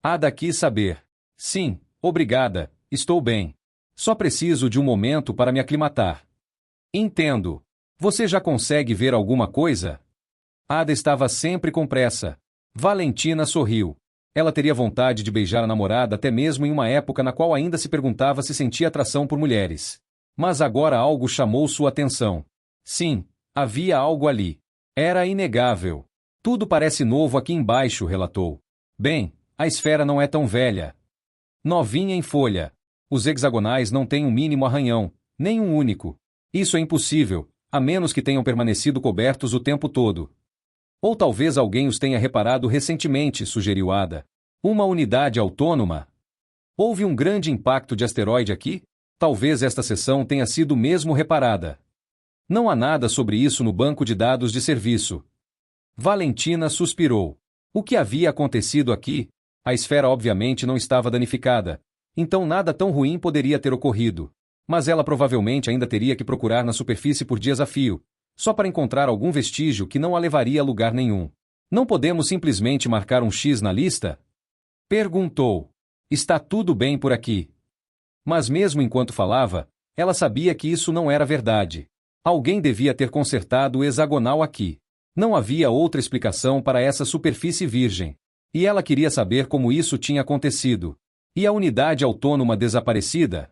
Ada quis saber. Sim, obrigada, estou bem. Só preciso de um momento para me aclimatar. Entendo. Você já consegue ver alguma coisa? Ada estava sempre com pressa. Valentina sorriu. Ela teria vontade de beijar a namorada até mesmo em uma época na qual ainda se perguntava se sentia atração por mulheres. Mas agora algo chamou sua atenção. Sim, havia algo ali. Era inegável. Tudo parece novo aqui embaixo, relatou. Bem, a esfera não é tão velha. Novinha em folha. Os hexagonais não têm um mínimo arranhão, nem um único. Isso é impossível, a menos que tenham permanecido cobertos o tempo todo. Ou talvez alguém os tenha reparado recentemente, sugeriu Ada. Uma unidade autônoma? Houve um grande impacto de asteroide aqui? Talvez esta seção tenha sido mesmo reparada. Não há nada sobre isso no banco de dados de serviço. Valentina suspirou. O que havia acontecido aqui? A esfera obviamente não estava danificada, então nada tão ruim poderia ter ocorrido. Mas ela provavelmente ainda teria que procurar na superfície por dias a fio, só para encontrar algum vestígio que não a levaria a lugar nenhum. Não podemos simplesmente marcar um X na lista? Perguntou. Está tudo bem por aqui. Mas mesmo enquanto falava, ela sabia que isso não era verdade. Alguém devia ter consertado o hexagonal aqui. Não havia outra explicação para essa superfície virgem. E ela queria saber como isso tinha acontecido. E a unidade autônoma desaparecida?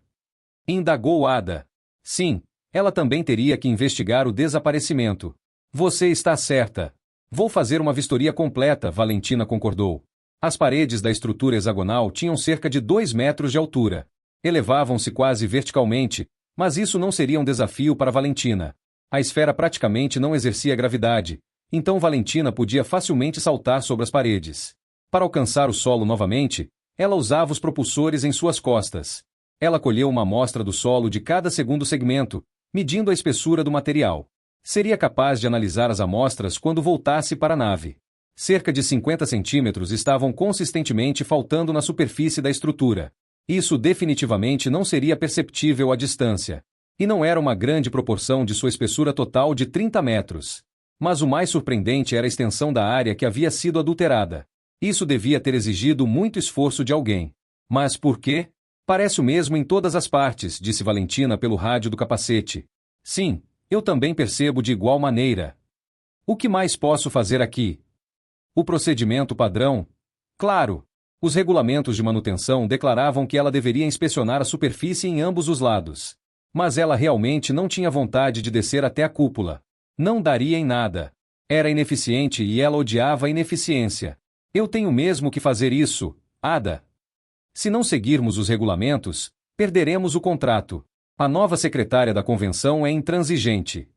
Indagou Ada. Sim, ela também teria que investigar o desaparecimento. Você está certa. Vou fazer uma vistoria completa, Valentina concordou. As paredes da estrutura hexagonal tinham cerca de 2 metros de altura. Elevavam-se quase verticalmente, mas isso não seria um desafio para Valentina. A esfera praticamente não exercia gravidade, então Valentina podia facilmente saltar sobre as paredes. Para alcançar o solo novamente, ela usava os propulsores em suas costas. Ela colheu uma amostra do solo de cada segundo segmento, medindo a espessura do material. Seria capaz de analisar as amostras quando voltasse para a nave. Cerca de 50 centímetros estavam consistentemente faltando na superfície da estrutura. Isso definitivamente não seria perceptível à distância. E não era uma grande proporção de sua espessura total de 30 metros. Mas o mais surpreendente era a extensão da área que havia sido adulterada. Isso devia ter exigido muito esforço de alguém. Mas por quê? Parece o mesmo em todas as partes, disse Valentina pelo rádio do capacete. Sim, eu também percebo de igual maneira. O que mais posso fazer aqui? O procedimento padrão? Claro. Os regulamentos de manutenção declaravam que ela deveria inspecionar a superfície em ambos os lados. Mas ela realmente não tinha vontade de descer até a cúpula. Não daria em nada. Era ineficiente e ela odiava a ineficiência. Eu tenho mesmo que fazer isso, Ada. Se não seguirmos os regulamentos, perderemos o contrato. A nova secretária da convenção é intransigente.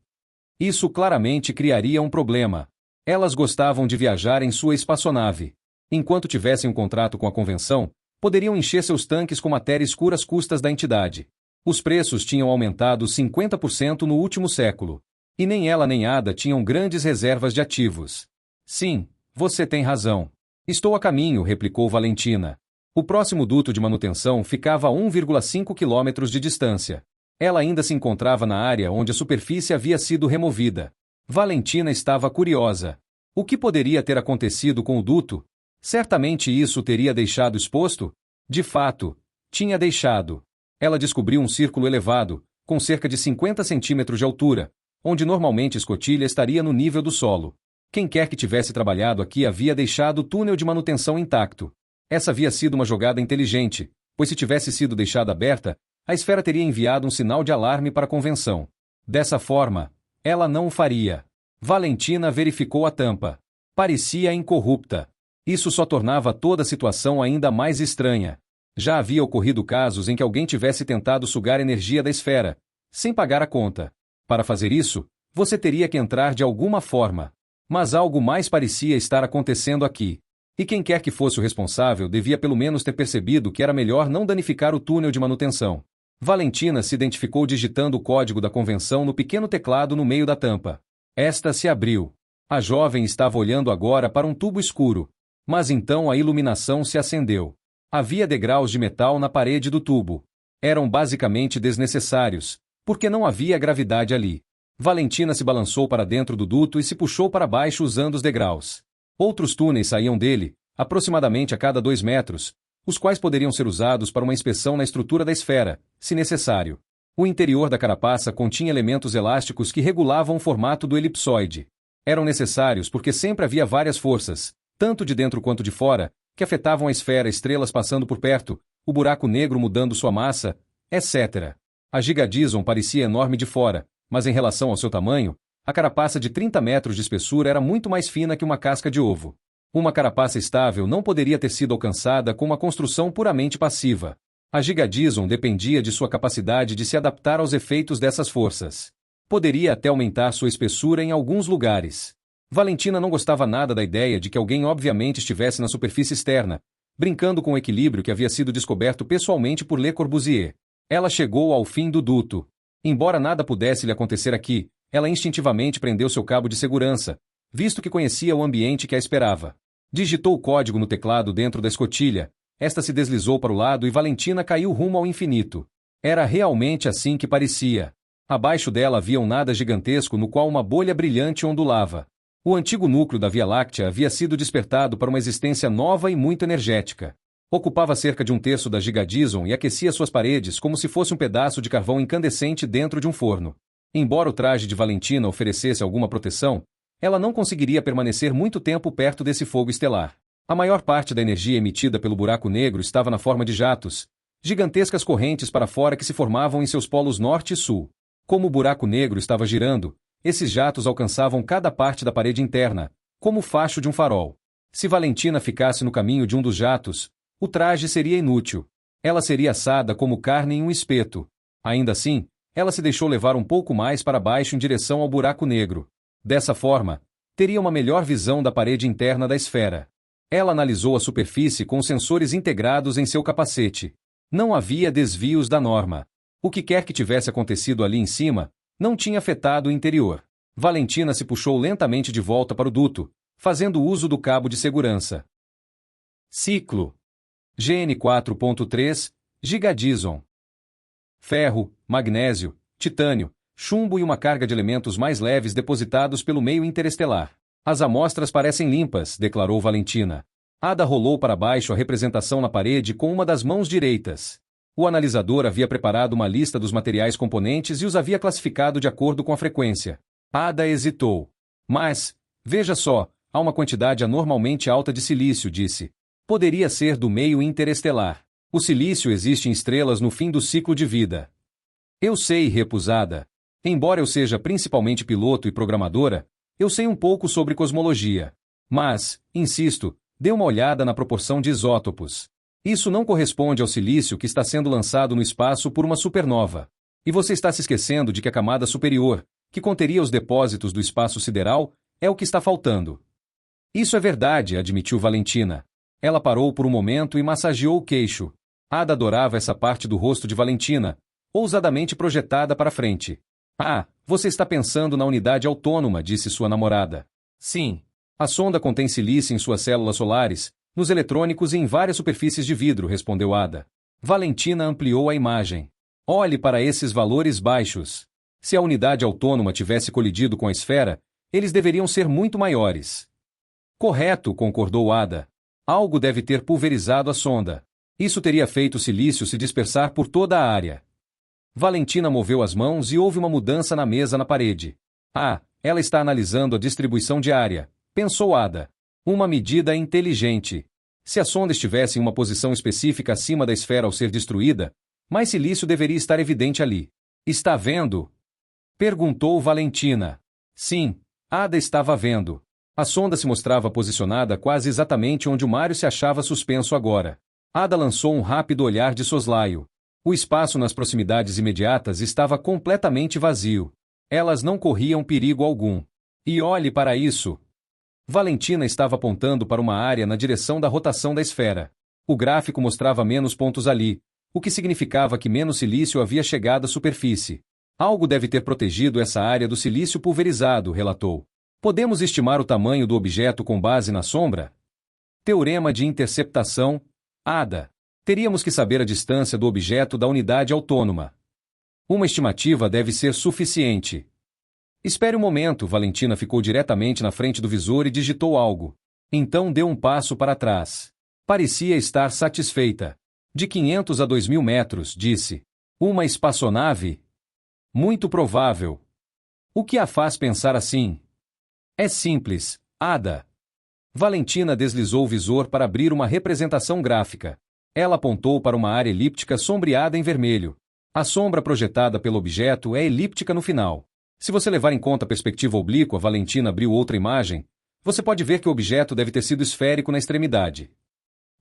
Isso claramente criaria um problema. Elas gostavam de viajar em sua espaçonave. Enquanto tivessem um contrato com a convenção, poderiam encher seus tanques com matéria escura às custas da entidade. Os preços tinham aumentado 50% no último século. E nem ela nem Ada tinham grandes reservas de ativos. Sim, você tem razão. Estou a caminho, replicou Valentina. O próximo duto de manutenção ficava a 1,5 quilômetros de distância. Ela ainda se encontrava na área onde a superfície havia sido removida. Valentina estava curiosa. O que poderia ter acontecido com o duto? Certamente isso teria deixado exposto? De fato, tinha deixado. Ela descobriu um círculo elevado, com cerca de 50 centímetros de altura, onde normalmente a escotilha estaria no nível do solo. Quem quer que tivesse trabalhado aqui havia deixado o túnel de manutenção intacto. Essa havia sido uma jogada inteligente, pois se tivesse sido deixada aberta, a esfera teria enviado um sinal de alarme para a convenção. Dessa forma, ela não o faria. Valentina verificou a tampa. Parecia incorrupta. Isso só tornava toda a situação ainda mais estranha. Já havia ocorrido casos em que alguém tivesse tentado sugar energia da esfera, sem pagar a conta. Para fazer isso, você teria que entrar de alguma forma. Mas algo mais parecia estar acontecendo aqui. E quem quer que fosse o responsável devia pelo menos ter percebido que era melhor não danificar o túnel de manutenção. Valentina se identificou digitando o código da convenção no pequeno teclado no meio da tampa. Esta se abriu. A jovem estava olhando agora para um tubo escuro. Mas então a iluminação se acendeu. Havia degraus de metal na parede do tubo. Eram basicamente desnecessários, porque não havia gravidade ali. Valentina se balançou para dentro do duto e se puxou para baixo usando os degraus. Outros túneis saíam dele, aproximadamente a cada 2 metros, os quais poderiam ser usados para uma inspeção na estrutura da esfera, se necessário. O interior da carapaça continha elementos elásticos que regulavam o formato do elipsoide. Eram necessários porque sempre havia várias forças, tanto de dentro quanto de fora, que afetavam a esfera, estrelas passando por perto, o buraco negro mudando sua massa, etc. A Gigadison parecia enorme de fora, mas em relação ao seu tamanho, a carapaça de 30 metros de espessura era muito mais fina que uma casca de ovo. Uma carapaça estável não poderia ter sido alcançada com uma construção puramente passiva. A Gigadison dependia de sua capacidade de se adaptar aos efeitos dessas forças. Poderia até aumentar sua espessura em alguns lugares. Valentina não gostava nada da ideia de que alguém obviamente estivesse na superfície externa, brincando com o equilíbrio que havia sido descoberto pessoalmente por Le Corbusier. Ela chegou ao fim do duto. Embora nada pudesse lhe acontecer aqui, ela instintivamente prendeu seu cabo de segurança, visto que conhecia o ambiente que a esperava. Digitou o código no teclado dentro da escotilha, esta se deslizou para o lado e Valentina caiu rumo ao infinito. Era realmente assim que parecia. Abaixo dela havia um nada gigantesco no qual uma bolha brilhante ondulava. O antigo núcleo da Via Láctea havia sido despertado para uma existência nova e muito energética. Ocupava cerca de um terço da Gigadison e aquecia suas paredes como se fosse um pedaço de carvão incandescente dentro de um forno. Embora o traje de Valentina oferecesse alguma proteção, ela não conseguiria permanecer muito tempo perto desse fogo estelar. A maior parte da energia emitida pelo buraco negro estava na forma de jatos, gigantescas correntes para fora que se formavam em seus polos norte e sul. Como o buraco negro estava girando, esses jatos alcançavam cada parte da parede interna, como o facho de um farol. Se Valentina ficasse no caminho de um dos jatos, o traje seria inútil. Ela seria assada como carne em um espeto. Ainda assim, ela se deixou levar um pouco mais para baixo em direção ao buraco negro. Dessa forma, teria uma melhor visão da parede interna da esfera. Ela analisou a superfície com sensores integrados em seu capacete. Não havia desvios da norma. O que quer que tivesse acontecido ali em cima, não tinha afetado o interior. Valentina se puxou lentamente de volta para o duto, fazendo uso do cabo de segurança. Ciclo GN 4.3, Gigadison. Ferro, magnésio, titânio, chumbo e uma carga de elementos mais leves depositados pelo meio interestelar. As amostras parecem limpas, declarou Valentina. Ada rolou para baixo a representação na parede com uma das mãos direitas. O analisador havia preparado uma lista dos materiais componentes e os havia classificado de acordo com a frequência. Ada hesitou. Mas, veja só, há uma quantidade anormalmente alta de silício, disse. Poderia ser do meio interestelar. O silício existe em estrelas no fim do ciclo de vida. Eu sei, repusada. Embora eu seja principalmente piloto e programadora, eu sei um pouco sobre cosmologia. Mas, insisto, dê uma olhada na proporção de isótopos. Isso não corresponde ao silício que está sendo lançado no espaço por uma supernova. E você está se esquecendo de que a camada superior, que conteria os depósitos do espaço sideral, é o que está faltando. Isso é verdade, admitiu Valentina. Ela parou por um momento e massageou o queixo. Ada adorava essa parte do rosto de Valentina, ousadamente projetada para frente. Ah, você está pensando na unidade autônoma, disse sua namorada. Sim. A sonda contém silício em suas células solares, nos eletrônicos e em várias superfícies de vidro, respondeu Ada. Valentina ampliou a imagem. Olhe para esses valores baixos. Se a unidade autônoma tivesse colidido com a esfera, eles deveriam ser muito maiores. Correto, concordou Ada. Algo deve ter pulverizado a sonda. Isso teria feito o silício se dispersar por toda a área. Valentina moveu as mãos e houve uma mudança na mesa na parede. Ah, ela está analisando a distribuição de área, pensou Ada. Uma medida inteligente. Se a sonda estivesse em uma posição específica acima da esfera ao ser destruída, mais silício deveria estar evidente ali. Está vendo? Perguntou Valentina. Sim, Ada estava vendo. A sonda se mostrava posicionada quase exatamente onde o Mário se achava suspenso agora. Ada lançou um rápido olhar de soslaio. O espaço nas proximidades imediatas estava completamente vazio. Elas não corriam perigo algum. E olhe para isso. Valentina estava apontando para uma área na direção da rotação da esfera. O gráfico mostrava menos pontos ali, o que significava que menos silício havia chegado à superfície. Algo deve ter protegido essa área do silício pulverizado, relatou. Podemos estimar o tamanho do objeto com base na sombra? Teorema de interceptação, Ada. Teríamos que saber a distância do objeto da unidade autônoma. Uma estimativa deve ser suficiente. Espere um momento, Valentina ficou diretamente na frente do visor e digitou algo. Então deu um passo para trás. Parecia estar satisfeita. De 500 a 2.000 metros, disse. Uma espaçonave? Muito provável. O que a faz pensar assim? É simples, Ada. Valentina deslizou o visor para abrir uma representação gráfica. Ela apontou para uma área elíptica sombreada em vermelho. A sombra projetada pelo objeto é elíptica no final. Se você levar em conta a perspectiva oblíqua, Valentina abriu outra imagem, você pode ver que o objeto deve ter sido esférico na extremidade.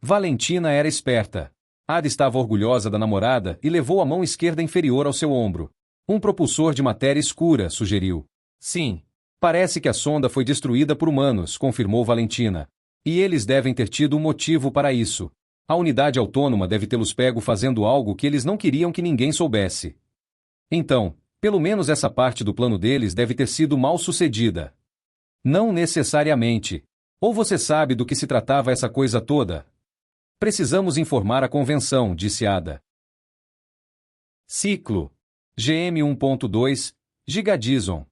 Valentina era esperta. Ada estava orgulhosa da namorada e levou a mão esquerda inferior ao seu ombro. Um propulsor de matéria escura, sugeriu. Sim. Parece que a sonda foi destruída por humanos, confirmou Valentina. E eles devem ter tido um motivo para isso. A unidade autônoma deve tê-los pego fazendo algo que eles não queriam que ninguém soubesse. Então, pelo menos essa parte do plano deles deve ter sido mal sucedida. Não necessariamente. Ou você sabe do que se tratava essa coisa toda? Precisamos informar a convenção, disse Ada. Ciclo. GM 1.2, Gigadison.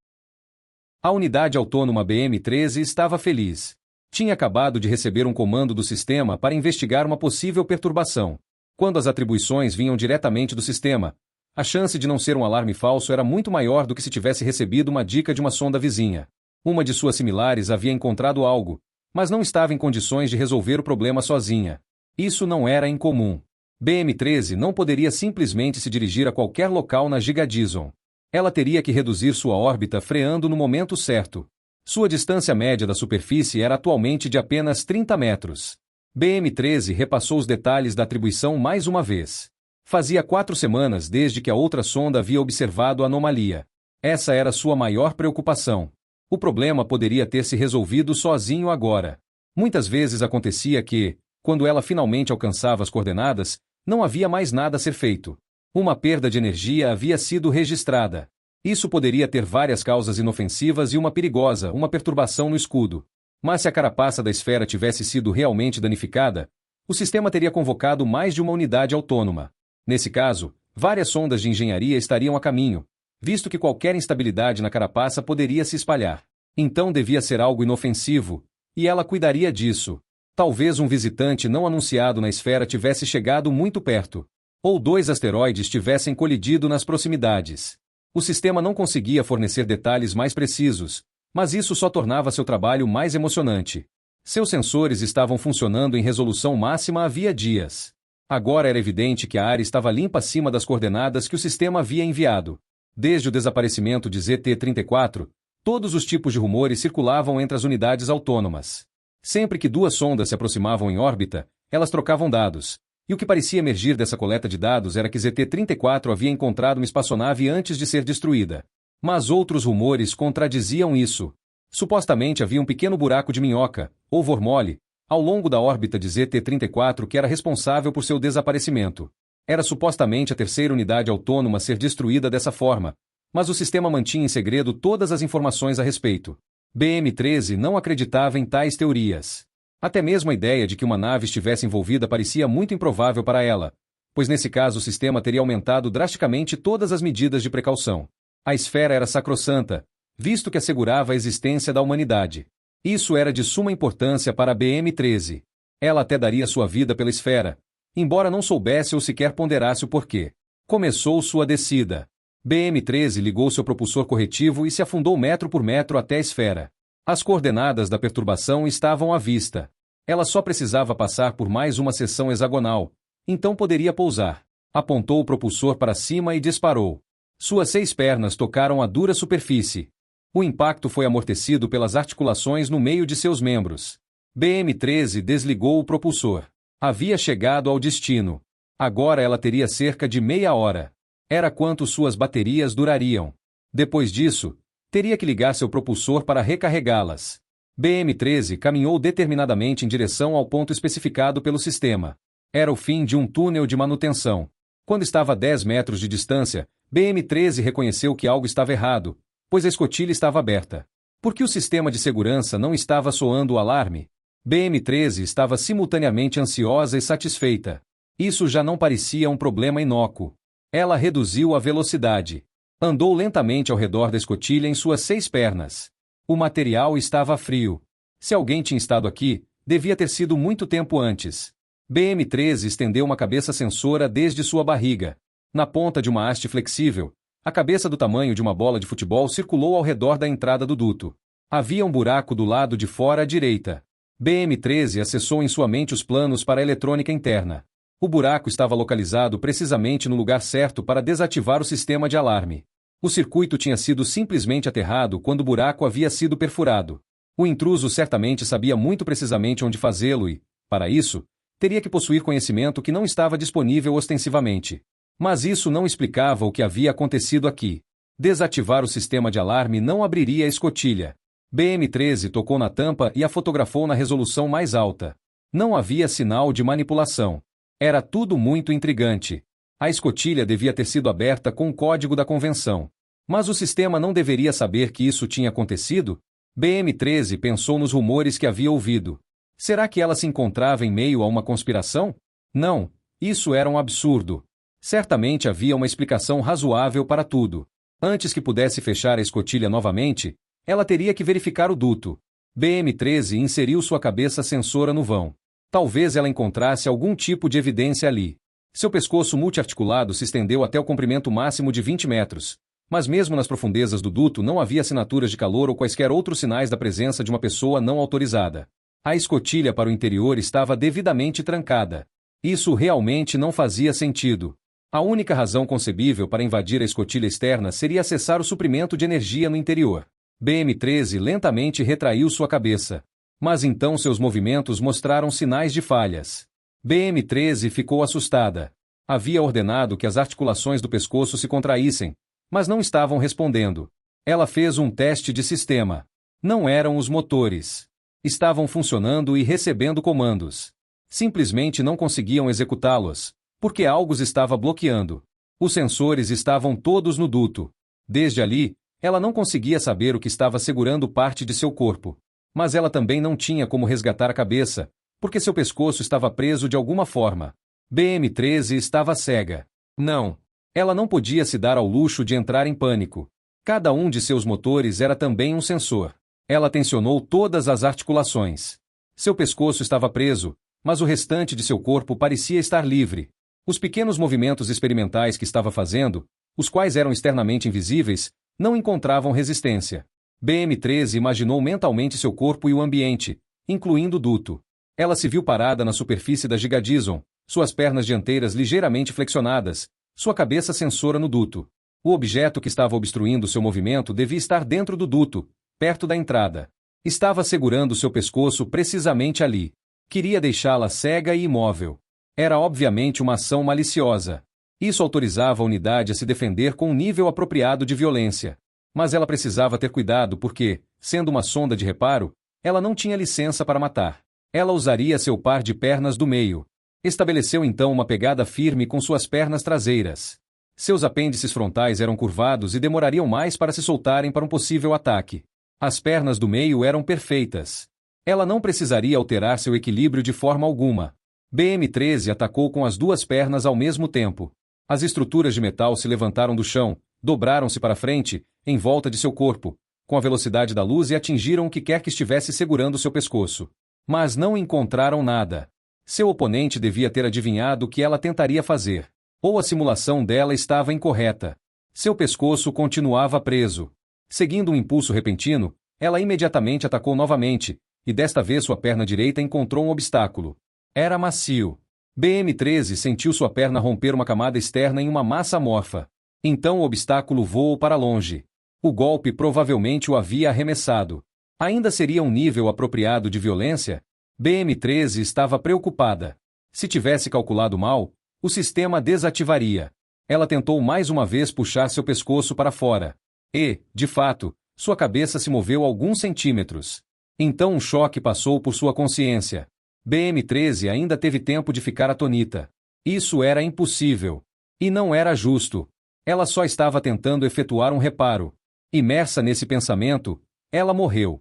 A unidade autônoma BM-13 estava feliz. Tinha acabado de receber um comando do sistema para investigar uma possível perturbação. Quando as atribuições vinham diretamente do sistema, a chance de não ser um alarme falso era muito maior do que se tivesse recebido uma dica de uma sonda vizinha. Uma de suas similares havia encontrado algo, mas não estava em condições de resolver o problema sozinha. Isso não era incomum. BM-13 não poderia simplesmente se dirigir a qualquer local na Gigadison. Ela teria que reduzir sua órbita freando no momento certo. Sua distância média da superfície era atualmente de apenas 30 metros. BM-13 repassou os detalhes da atribuição mais uma vez. Fazia 4 semanas desde que a outra sonda havia observado a anomalia. Essa era sua maior preocupação. O problema poderia ter se resolvido sozinho agora. Muitas vezes acontecia que, quando ela finalmente alcançava as coordenadas, não havia mais nada a ser feito. Uma perda de energia havia sido registrada. Isso poderia ter várias causas inofensivas e uma perigosa, uma perturbação no escudo. Mas se a carapaça da esfera tivesse sido realmente danificada, o sistema teria convocado mais de uma unidade autônoma. Nesse caso, várias sondas de engenharia estariam a caminho, visto que qualquer instabilidade na carapaça poderia se espalhar. Então devia ser algo inofensivo, e ela cuidaria disso. Talvez um visitante não anunciado na esfera tivesse chegado muito perto. Ou 2 asteroides tivessem colidido nas proximidades. O sistema não conseguia fornecer detalhes mais precisos, mas isso só tornava seu trabalho mais emocionante. Seus sensores estavam funcionando em resolução máxima havia dias. Agora era evidente que a área estava limpa acima das coordenadas que o sistema havia enviado. Desde o desaparecimento de ZT-34, todos os tipos de rumores circulavam entre as unidades autônomas. Sempre que 2 sondas se aproximavam em órbita, elas trocavam dados. E o que parecia emergir dessa coleta de dados era que ZT-34 havia encontrado uma espaçonave antes de ser destruída. Mas outros rumores contradiziam isso. Supostamente havia um pequeno buraco de minhoca, ou wormhole, ao longo da órbita de ZT-34 que era responsável por seu desaparecimento. Era supostamente a terceira unidade autônoma a ser destruída dessa forma, mas o sistema mantinha em segredo todas as informações a respeito. BM-13 não acreditava em tais teorias. Até mesmo a ideia de que uma nave estivesse envolvida parecia muito improvável para ela, pois nesse caso o sistema teria aumentado drasticamente todas as medidas de precaução. A esfera era sacrossanta, visto que assegurava a existência da humanidade. Isso era de suma importância para a BM-13. Ela até daria sua vida pela esfera, embora não soubesse ou sequer ponderasse o porquê. Começou sua descida. BM-13 ligou seu propulsor corretivo e se afundou metro por metro até a esfera. As coordenadas da perturbação estavam à vista. Ela só precisava passar por mais uma seção hexagonal, então poderia pousar. Apontou o propulsor para cima e disparou. Suas 6 pernas tocaram a dura superfície. O impacto foi amortecido pelas articulações no meio de seus membros. BM-13 desligou o propulsor. Havia chegado ao destino. Agora ela teria cerca de meia hora. Era quanto suas baterias durariam. Depois disso, teria que ligar seu propulsor para recarregá-las. BM-13 caminhou determinadamente em direção ao ponto especificado pelo sistema. Era o fim de um túnel de manutenção. Quando estava a 10 metros de distância, BM-13 reconheceu que algo estava errado, pois a escotilha estava aberta. Por que o sistema de segurança não estava soando o alarme? BM-13 estava simultaneamente ansiosa e satisfeita. Isso já não parecia um problema inócuo. Ela reduziu a velocidade. Andou lentamente ao redor da escotilha em suas 6 pernas. O material estava frio. Se alguém tinha estado aqui, devia ter sido muito tempo antes. BM-13 estendeu uma cabeça sensora desde sua barriga. Na ponta de uma haste flexível, a cabeça do tamanho de uma bola de futebol circulou ao redor da entrada do duto. Havia um buraco do lado de fora à direita. BM-13 acessou em sua mente os planos para a eletrônica interna. O buraco estava localizado precisamente no lugar certo para desativar o sistema de alarme. O circuito tinha sido simplesmente aterrado quando o buraco havia sido perfurado. O intruso certamente sabia muito precisamente onde fazê-lo e, para isso, teria que possuir conhecimento que não estava disponível ostensivamente. Mas isso não explicava o que havia acontecido aqui. Desativar o sistema de alarme não abriria a escotilha. BM-13 tocou na tampa e a fotografou na resolução mais alta. Não havia sinal de manipulação. Era tudo muito intrigante. A escotilha devia ter sido aberta com o código da convenção. Mas o sistema não deveria saber que isso tinha acontecido? BM-13 pensou nos rumores que havia ouvido. Será que ela se encontrava em meio a uma conspiração? Não, isso era um absurdo. Certamente havia uma explicação razoável para tudo. Antes que pudesse fechar a escotilha novamente, ela teria que verificar o duto. BM-13 inseriu sua cabeça sensora no vão. Talvez ela encontrasse algum tipo de evidência ali. Seu pescoço multiarticulado se estendeu até o comprimento máximo de 20 metros. Mas mesmo nas profundezas do duto não havia assinaturas de calor ou quaisquer outros sinais da presença de uma pessoa não autorizada. A escotilha para o interior estava devidamente trancada. Isso realmente não fazia sentido. A única razão concebível para invadir a escotilha externa seria acessar o suprimento de energia no interior. BM-13 lentamente retraiu sua cabeça. Mas então seus movimentos mostraram sinais de falhas. BM-13 ficou assustada. Havia ordenado que as articulações do pescoço se contraíssem, mas não estavam respondendo. Ela fez um teste de sistema. Não eram os motores. Estavam funcionando e recebendo comandos. Simplesmente não conseguiam executá-los, porque algo os estava bloqueando. Os sensores estavam todos no duto. Desde ali, ela não conseguia saber o que estava segurando parte de seu corpo. Mas ela também não tinha como resgatar a cabeça, porque seu pescoço estava preso de alguma forma. BM-13 estava cega. Não. Ela não podia se dar ao luxo de entrar em pânico. Cada um de seus motores era também um sensor. Ela tensionou todas as articulações. Seu pescoço estava preso, mas o restante de seu corpo parecia estar livre. Os pequenos movimentos experimentais que estava fazendo, os quais eram externamente invisíveis, não encontravam resistência. BM-13 imaginou mentalmente seu corpo e o ambiente, incluindo o duto. Ela se viu parada na superfície da Gigadison, suas pernas dianteiras ligeiramente flexionadas, sua cabeça sensora no duto. O objeto que estava obstruindo seu movimento devia estar dentro do duto, perto da entrada. Estava segurando seu pescoço precisamente ali. Queria deixá-la cega e imóvel. Era obviamente uma ação maliciosa. Isso autorizava a unidade a se defender com um nível apropriado de violência. Mas ela precisava ter cuidado porque, sendo uma sonda de reparo, ela não tinha licença para matar. Ela usaria seu par de pernas do meio. Estabeleceu então uma pegada firme com suas pernas traseiras. Seus apêndices frontais eram curvados e demorariam mais para se soltarem para um possível ataque. As pernas do meio eram perfeitas. Ela não precisaria alterar seu equilíbrio de forma alguma. BM-13 atacou com as duas pernas ao mesmo tempo. As estruturas de metal se levantaram do chão, dobraram-se para frente, em volta de seu corpo, com a velocidade da luz e atingiram o que quer que estivesse segurando seu pescoço. Mas não encontraram nada. Seu oponente devia ter adivinhado o que ela tentaria fazer. Ou a simulação dela estava incorreta. Seu pescoço continuava preso. Seguindo um impulso repentino, ela imediatamente atacou novamente, e desta vez sua perna direita encontrou um obstáculo. Era macio. BM-13 sentiu sua perna romper uma camada externa em uma massa amorfa. Então o obstáculo voou para longe. O golpe provavelmente o havia arremessado. Ainda seria um nível apropriado de violência? BM-13 estava preocupada. Se tivesse calculado mal, o sistema desativaria. Ela tentou mais uma vez puxar seu pescoço para fora. E, de fato, sua cabeça se moveu alguns centímetros. Então um choque passou por sua consciência. BM-13 ainda teve tempo de ficar atonita. Isso era impossível. E não era justo. Ela só estava tentando efetuar um reparo. Imersa nesse pensamento, ela morreu.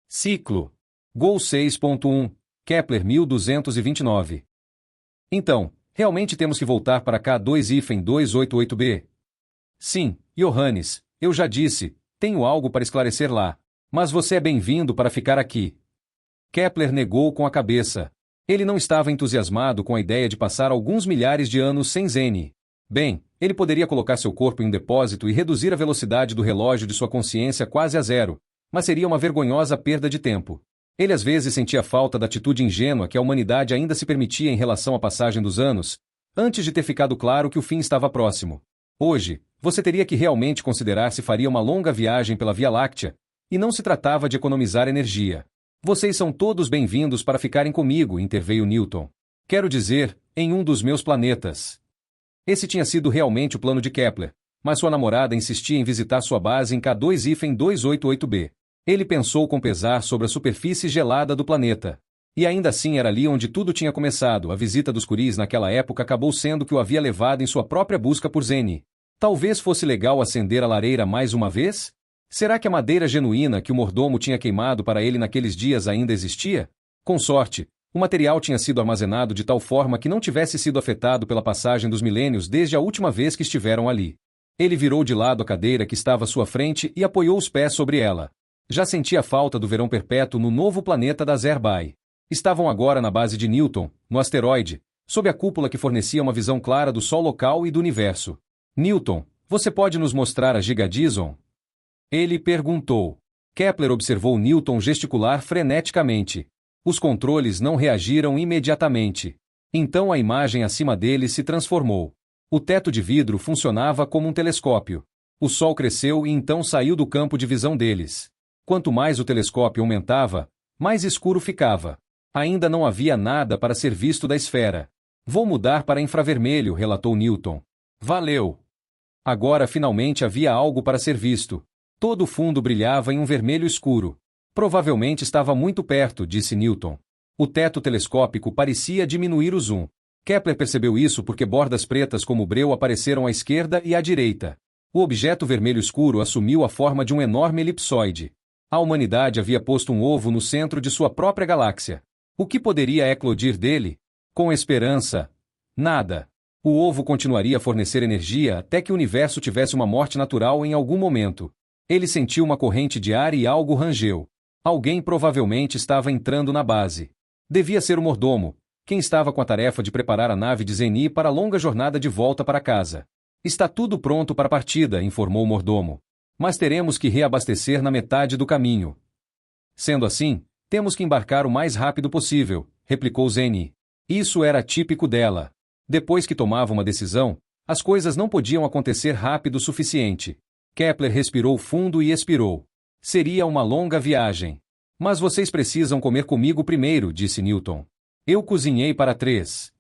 Ciclo. Gol 6.1, Kepler 1229. Então, realmente temos que voltar para K2-288b? Sim, Johannes, eu já disse, tenho algo para esclarecer lá. Mas você é bem-vindo para ficar aqui. Kepler negou com a cabeça. Ele não estava entusiasmado com a ideia de passar alguns milhares de anos sem Zene. Bem, ele poderia colocar seu corpo em um depósito e reduzir a velocidade do relógio de sua consciência quase a zero, mas seria uma vergonhosa perda de tempo. Ele às vezes sentia falta da atitude ingênua que a humanidade ainda se permitia em relação à passagem dos anos, antes de ter ficado claro que o fim estava próximo. Hoje, você teria que realmente considerar se faria uma longa viagem pela Via Láctea, e não se tratava de economizar energia. Vocês são todos bem-vindos para ficarem comigo, interveio Newton. Quero dizer, em um dos meus planetas. Esse tinha sido realmente o plano de Kepler, mas sua namorada insistia em visitar sua base em K2-288b. Ele pensou com pesar sobre a superfície gelada do planeta. E ainda assim era ali onde tudo tinha começado. A visita dos Curies naquela época acabou sendo que o havia levado em sua própria busca por Zeni. Talvez fosse legal acender a lareira mais uma vez? Será que a madeira genuína que o mordomo tinha queimado para ele naqueles dias ainda existia? Com sorte, o material tinha sido armazenado de tal forma que não tivesse sido afetado pela passagem dos milênios desde a última vez que estiveram ali. Ele virou de lado a cadeira que estava à sua frente e apoiou os pés sobre ela. Já sentia a falta do verão perpétuo no novo planeta da Zerbai. Estavam agora na base de Newton, no asteroide, sob a cúpula que fornecia uma visão clara do Sol local e do universo. Newton, você pode nos mostrar a Giga-Dison? Ele perguntou. Kepler observou Newton gesticular freneticamente. Os controles não reagiram imediatamente. Então a imagem acima dele se transformou. O teto de vidro funcionava como um telescópio. O Sol cresceu e então saiu do campo de visão deles. Quanto mais o telescópio aumentava, mais escuro ficava. Ainda não havia nada para ser visto da esfera. Vou mudar para infravermelho, relatou Newton. Valeu! Agora finalmente havia algo para ser visto. Todo o fundo brilhava em um vermelho escuro. Provavelmente estava muito perto, disse Newton. O teto telescópico parecia diminuir o zoom. Kepler percebeu isso porque bordas pretas como breu apareceram à esquerda e à direita. O objeto vermelho escuro assumiu a forma de um enorme elipsoide. A humanidade havia posto um ovo no centro de sua própria galáxia. O que poderia eclodir dele? Com esperança? Nada. O ovo continuaria a fornecer energia até que o universo tivesse uma morte natural em algum momento. Ele sentiu uma corrente de ar e algo rangeu. Alguém provavelmente estava entrando na base. Devia ser o mordomo, quem estava com a tarefa de preparar a nave de Zeni para a longa jornada de volta para casa. Está tudo pronto para a partida, informou o mordomo. Mas teremos que reabastecer na metade do caminho. Sendo assim, temos que embarcar o mais rápido possível, replicou Zeni. Isso era típico dela. Depois que tomava uma decisão, as coisas não podiam acontecer rápido o suficiente. Kepler respirou fundo e expirou. Seria uma longa viagem. Mas vocês precisam comer comigo primeiro, disse Newton. Eu cozinhei para 3.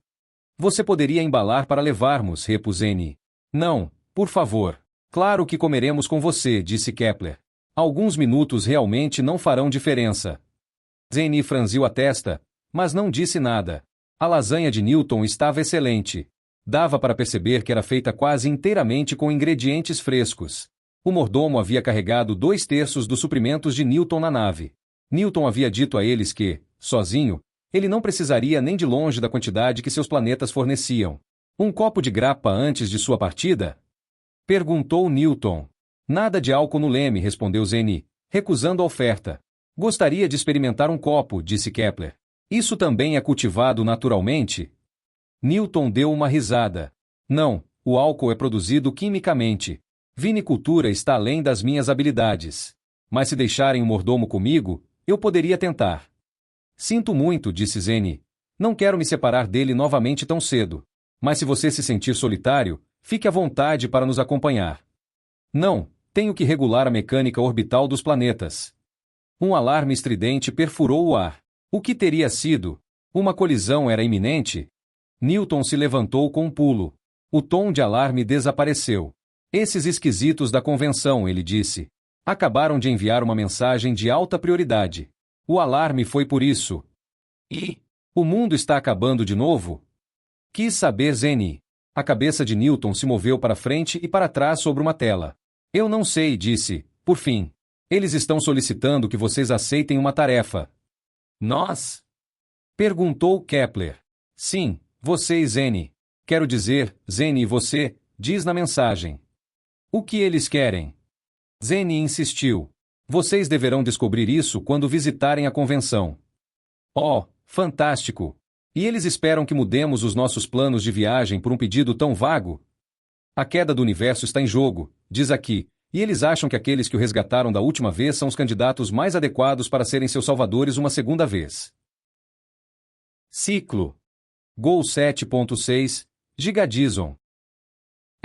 Você poderia embalar para levarmos, repôs Zeni. Não, por favor. Claro que comeremos com você, disse Kepler. Alguns minutos realmente não farão diferença. Zeni franziu a testa, mas não disse nada. A lasanha de Newton estava excelente. Dava para perceber que era feita quase inteiramente com ingredientes frescos. O mordomo havia carregado 2/3 dos suprimentos de Newton na nave. Newton havia dito a eles que, sozinho, ele não precisaria nem de longe da quantidade que seus planetas forneciam. Um copo de grappa antes de sua partida? Perguntou Newton. Nada de álcool no leme, respondeu Zeni, recusando a oferta. Gostaria de experimentar um copo, disse Kepler. Isso também é cultivado naturalmente? Newton deu uma risada. Não, o álcool é produzido quimicamente. Vinicultura está além das minhas habilidades. Mas se deixarem o mordomo comigo, eu poderia tentar. Sinto muito, disse Zeni. Não quero me separar dele novamente tão cedo. Mas se você se sentir solitário, fique à vontade para nos acompanhar. Não, tenho que regular a mecânica orbital dos planetas. Um alarme estridente perfurou o ar. O que teria sido? Uma colisão era iminente? Newton se levantou com um pulo. O tom de alarme desapareceu. Esses esquisitos da convenção, ele disse. Acabaram de enviar uma mensagem de alta prioridade. O alarme foi por isso. E? O mundo está acabando de novo? Quis saber Zeni. A cabeça de Newton se moveu para frente e para trás sobre uma tela. Eu não sei, disse, por fim. Eles estão solicitando que vocês aceitem uma tarefa. Nós? Perguntou Kepler. Sim, você e Zeni. Quero dizer, Zeni e você, diz na mensagem. O que eles querem? Zeni insistiu. Vocês deverão descobrir isso quando visitarem a convenção. Oh, fantástico! E eles esperam que mudemos os nossos planos de viagem por um pedido tão vago? A queda do universo está em jogo, diz aqui, E eles acham que aqueles que o resgataram da última vez são os candidatos mais adequados para serem seus salvadores uma segunda vez. Ciclo. Gol 7.6, Gigadison.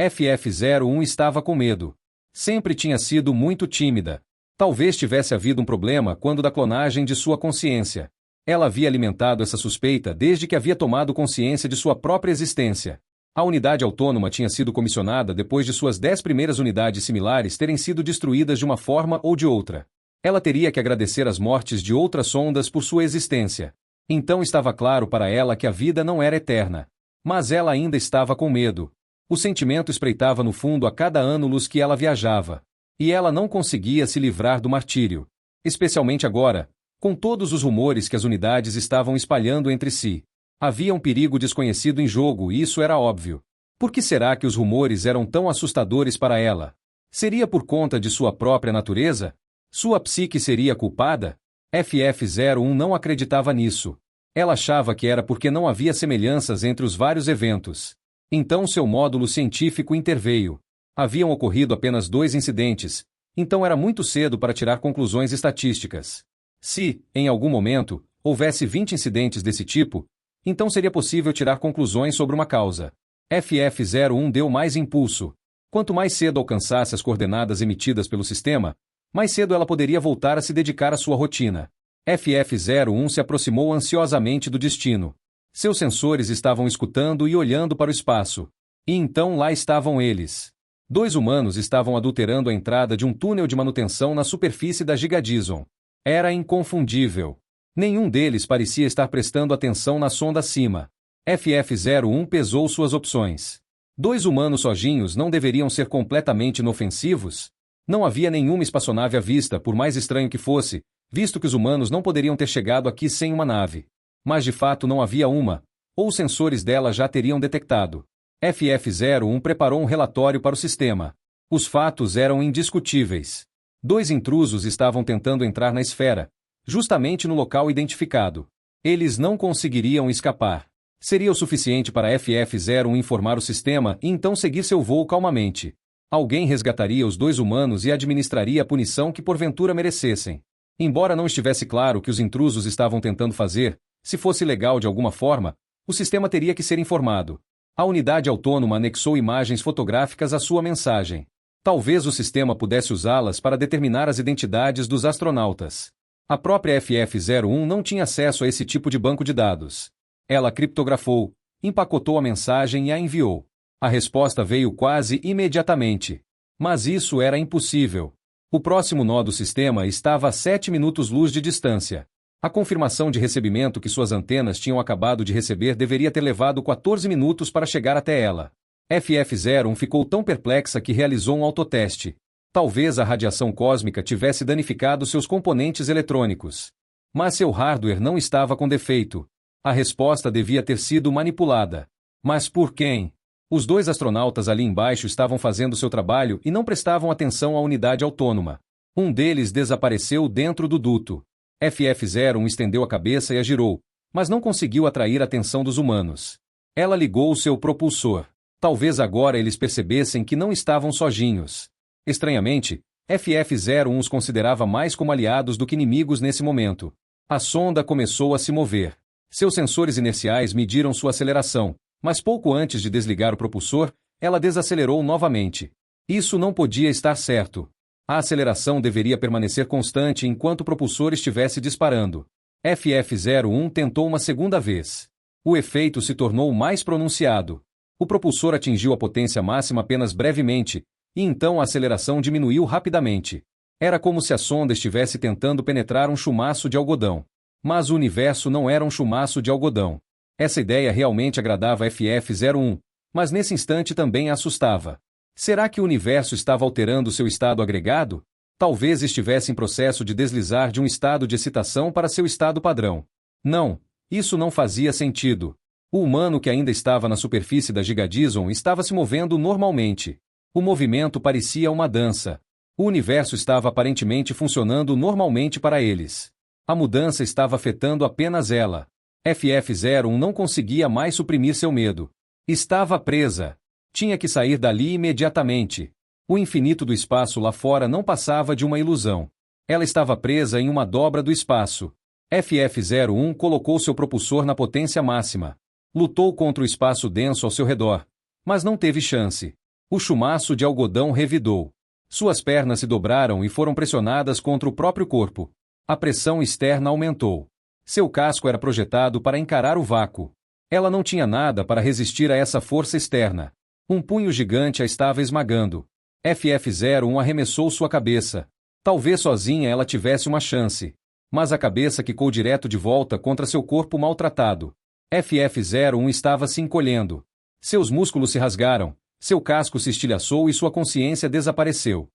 FF01 estava com medo. Sempre tinha sido muito tímida. Talvez tivesse havido um problema quando da clonagem de sua consciência. Ela havia alimentado essa suspeita desde que havia tomado consciência de sua própria existência. A unidade autônoma tinha sido comissionada depois de suas 10 primeiras unidades similares terem sido destruídas de uma forma ou de outra. Ela teria que agradecer as mortes de outras sondas por sua existência. Então estava claro para ela que a vida não era eterna. Mas ela ainda estava com medo. O sentimento espreitava no fundo a cada ânulus que ela viajava. E ela não conseguia se livrar do martírio. Especialmente agora, com todos os rumores que as unidades estavam espalhando entre si. Havia um perigo desconhecido em jogo e isso era óbvio. Por que será que os rumores eram tão assustadores para ela? Seria por conta de sua própria natureza? Sua psique seria culpada? FF01 não acreditava nisso. Ela achava que era porque não havia semelhanças entre os vários eventos. Então seu módulo científico interveio. Haviam ocorrido apenas 2 incidentes, então era muito cedo para tirar conclusões estatísticas. Se, em algum momento, houvesse 20 incidentes desse tipo, então seria possível tirar conclusões sobre uma causa. FF01 deu mais impulso. Quanto mais cedo alcançasse as coordenadas emitidas pelo sistema, mais cedo ela poderia voltar a se dedicar à sua rotina. FF01 se aproximou ansiosamente do destino. Seus sensores estavam escutando e olhando para o espaço. E então lá estavam eles. 2 humanos estavam adulterando a entrada de um túnel de manutenção na superfície da Gigadison. Era inconfundível. Nenhum deles parecia estar prestando atenção na sonda acima. FF01 pesou suas opções. 2 humanos sozinhos não deveriam ser completamente inofensivos? Não havia nenhuma espaçonave à vista, por mais estranho que fosse, visto que os humanos não poderiam ter chegado aqui sem uma nave. Mas de fato não havia uma, ou os sensores dela já teriam detectado. FF01 preparou um relatório para o sistema. Os fatos eram indiscutíveis. 2 intrusos estavam tentando entrar na esfera, justamente no local identificado. Eles não conseguiriam escapar. Seria o suficiente para FF01 informar o sistema e então seguir seu voo calmamente. Alguém resgataria os 2 humanos e administraria a punição que porventura merecessem. Embora não estivesse claro o que os intrusos estavam tentando fazer, se fosse legal de alguma forma, o sistema teria que ser informado. A unidade autônoma anexou imagens fotográficas à sua mensagem. Talvez o sistema pudesse usá-las para determinar as identidades dos astronautas. A própria FF01 não tinha acesso a esse tipo de banco de dados. Ela criptografou, empacotou a mensagem e a enviou. A resposta veio quase imediatamente. Mas isso era impossível. O próximo nó do sistema estava a 7 minutos-luz de distância. A confirmação de recebimento que suas antenas tinham acabado de receber deveria ter levado 14 minutos para chegar até ela. FF01 ficou tão perplexa que realizou um autoteste. Talvez a radiação cósmica tivesse danificado seus componentes eletrônicos. Mas seu hardware não estava com defeito. A resposta devia ter sido manipulada. Mas por quem? Os 2 astronautas ali embaixo estavam fazendo seu trabalho e não prestavam atenção à unidade autônoma. Um deles desapareceu dentro do duto. FF01 estendeu a cabeça e a girou, mas não conseguiu atrair a atenção dos humanos. Ela ligou o seu propulsor. Talvez agora eles percebessem que não estavam sozinhos. Estranhamente, FF01 os considerava mais como aliados do que inimigos nesse momento. A sonda começou a se mover. Seus sensores inerciais mediram sua aceleração, mas pouco antes de desligar o propulsor, ela desacelerou novamente. Isso não podia estar certo. A aceleração deveria permanecer constante enquanto o propulsor estivesse disparando. FF01 tentou uma segunda vez. O efeito se tornou mais pronunciado. O propulsor atingiu a potência máxima apenas brevemente, e então a aceleração diminuiu rapidamente. Era como se a sonda estivesse tentando penetrar um chumaço de algodão. Mas o universo não era um chumaço de algodão. Essa ideia realmente agradava a FF01, mas nesse instante também a assustava. Será que o universo estava alterando seu estado agregado? Talvez estivesse em processo de deslizar de um estado de excitação para seu estado padrão. Não, isso não fazia sentido. O humano que ainda estava na superfície da Gigadison estava se movendo normalmente. O movimento parecia uma dança. O universo estava aparentemente funcionando normalmente para eles. A mudança estava afetando apenas ela. FF01 não conseguia mais suprimir seu medo. Estava presa. Tinha que sair dali imediatamente. O infinito do espaço lá fora não passava de uma ilusão. Ela estava presa em uma dobra do espaço. FF-01 colocou seu propulsor na potência máxima. Lutou contra o espaço denso ao seu redor, mas não teve chance. O chumaço de algodão revidou. Suas pernas se dobraram e foram pressionadas contra o próprio corpo. A pressão externa aumentou. Seu casco era projetado para encarar o vácuo. Ela não tinha nada para resistir a essa força externa. Um punho gigante a estava esmagando. FF-01 arremessou sua cabeça. Talvez sozinha ela tivesse uma chance. Mas a cabeça quicou direto de volta contra seu corpo maltratado. FF-01 estava se encolhendo. Seus músculos se rasgaram, seu casco se estilhaçou e sua consciência desapareceu.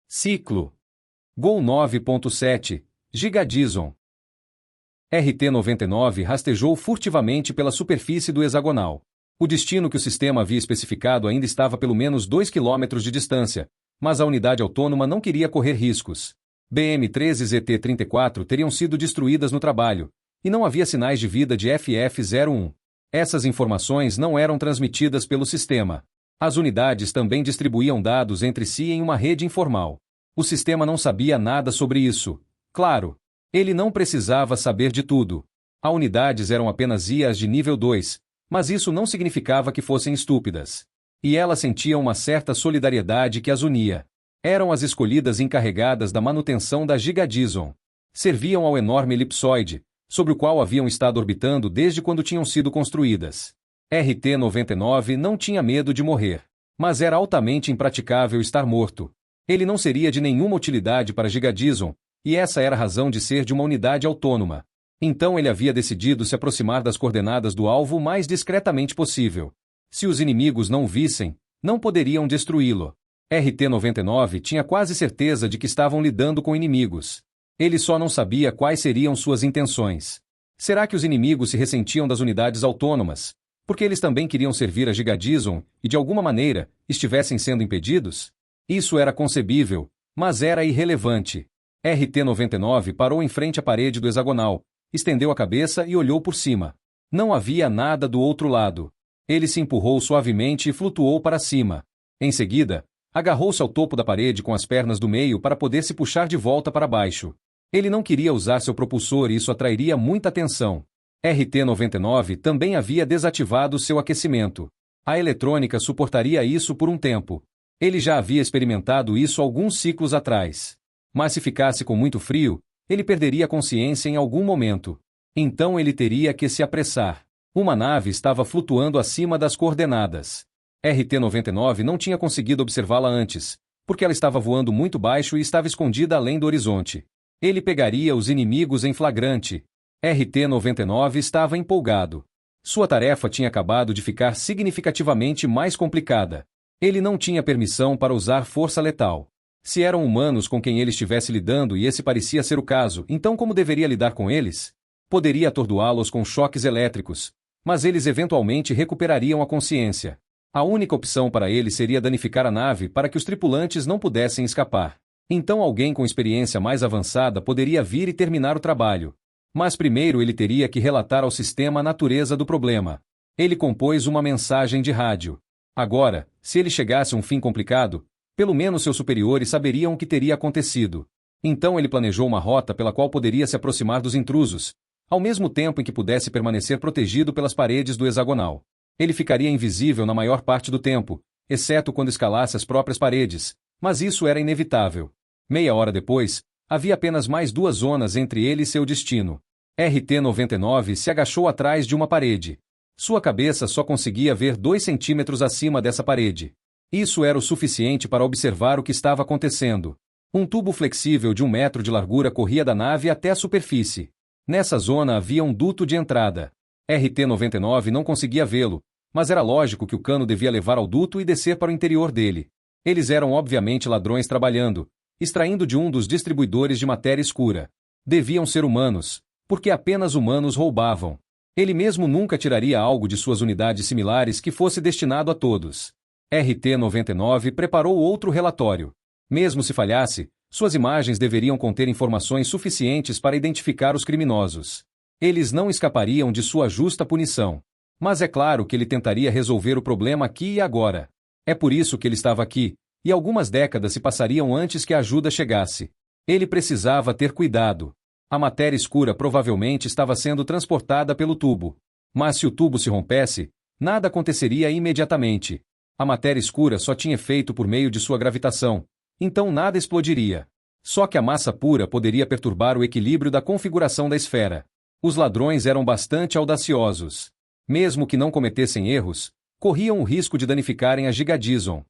Ciclo. Gol 9.7, Gigadison. RT-99 rastejou furtivamente pela superfície do hexagonal. O destino que o sistema havia especificado ainda estava a pelo menos 2 quilômetros de distância, mas a unidade autônoma não queria correr riscos. BM-13 ZT-34 teriam sido destruídas no trabalho, e não havia sinais de vida de FF-01. Essas informações não eram transmitidas pelo sistema. As unidades também distribuíam dados entre si em uma rede informal. O sistema não sabia nada sobre isso. Claro, ele não precisava saber de tudo. As unidades eram apenas IAs de nível 2, mas isso não significava que fossem estúpidas. E elas sentiam uma certa solidariedade que as unia. Eram as escolhidas encarregadas da manutenção da Gigadison. Serviam ao enorme elipsoide, sobre o qual haviam estado orbitando desde quando tinham sido construídas. RT-99 não tinha medo de morrer, mas era altamente impraticável estar morto. Ele não seria de nenhuma utilidade para Gigadison, e essa era a razão de ser de uma unidade autônoma. Então ele havia decidido se aproximar das coordenadas do alvo o mais discretamente possível. Se os inimigos não o vissem, não poderiam destruí-lo. RT-99 tinha quase certeza de que estavam lidando com inimigos. Ele só não sabia quais seriam suas intenções. Será que os inimigos se ressentiam das unidades autônomas, porque eles também queriam servir a Gigadison e, de alguma maneira, estivessem sendo impedidos? Isso era concebível, mas era irrelevante. RT-99 parou em frente à parede do hexagonal, estendeu a cabeça e olhou por cima. Não havia nada do outro lado. Ele se empurrou suavemente e flutuou para cima. Em seguida, agarrou-se ao topo da parede com as pernas do meio para poder se puxar de volta para baixo. Ele não queria usar seu propulsor e isso atrairia muita atenção. RT-99 também havia desativado seu aquecimento. A eletrônica suportaria isso por um tempo. Ele já havia experimentado isso alguns ciclos atrás. Mas se ficasse com muito frio, ele perderia a consciência em algum momento. Então ele teria que se apressar. Uma nave estava flutuando acima das coordenadas. RT-99 não tinha conseguido observá-la antes, porque ela estava voando muito baixo e estava escondida além do horizonte. Ele pegaria os inimigos em flagrante. RT-99 estava empolgado. Sua tarefa tinha acabado de ficar significativamente mais complicada. Ele não tinha permissão para usar força letal. Se eram humanos com quem ele estivesse lidando e esse parecia ser o caso, então como deveria lidar com eles? Poderia atordoá-los com choques elétricos, mas eles eventualmente recuperariam a consciência. A única opção para ele seria danificar a nave para que os tripulantes não pudessem escapar. Então alguém com experiência mais avançada poderia vir e terminar o trabalho. Mas primeiro ele teria que relatar ao sistema a natureza do problema. Ele compôs uma mensagem de rádio. Agora, se ele chegasse a um fim complicado, pelo menos seus superiores saberiam o que teria acontecido. Então ele planejou uma rota pela qual poderia se aproximar dos intrusos, ao mesmo tempo em que pudesse permanecer protegido pelas paredes do hexagonal. Ele ficaria invisível na maior parte do tempo, exceto quando escalasse as próprias paredes, mas isso era inevitável. Meia hora depois, havia apenas mais 2 zonas entre ele e seu destino. RT-99 se agachou atrás de uma parede. Sua cabeça só conseguia ver 2 centímetros acima dessa parede. Isso era o suficiente para observar o que estava acontecendo. Um tubo flexível de 1 metro de largura corria da nave até a superfície. Nessa zona havia um duto de entrada. RT-99 não conseguia vê-lo, mas era lógico que o cano devia levar ao duto e descer para o interior dele. Eles eram obviamente ladrões trabalhando, extraindo de um dos distribuidores de matéria escura. Deviam ser humanos, porque apenas humanos roubavam. Ele mesmo nunca tiraria algo de suas unidades similares que fosse destinado a todos. RT-99 preparou outro relatório. Mesmo se falhasse, suas imagens deveriam conter informações suficientes para identificar os criminosos. Eles não escapariam de sua justa punição. Mas é claro que ele tentaria resolver o problema aqui e agora. É por isso que ele estava aqui, e algumas décadas se passariam antes que a ajuda chegasse. Ele precisava ter cuidado. A matéria escura provavelmente estava sendo transportada pelo tubo. Mas se o tubo se rompesse, nada aconteceria imediatamente. A matéria escura só tinha efeito por meio de sua gravitação, então nada explodiria. Só que a massa pura poderia perturbar o equilíbrio da configuração da esfera. Os ladrões eram bastante audaciosos. Mesmo que não cometessem erros, corriam o risco de danificarem a Gigadison.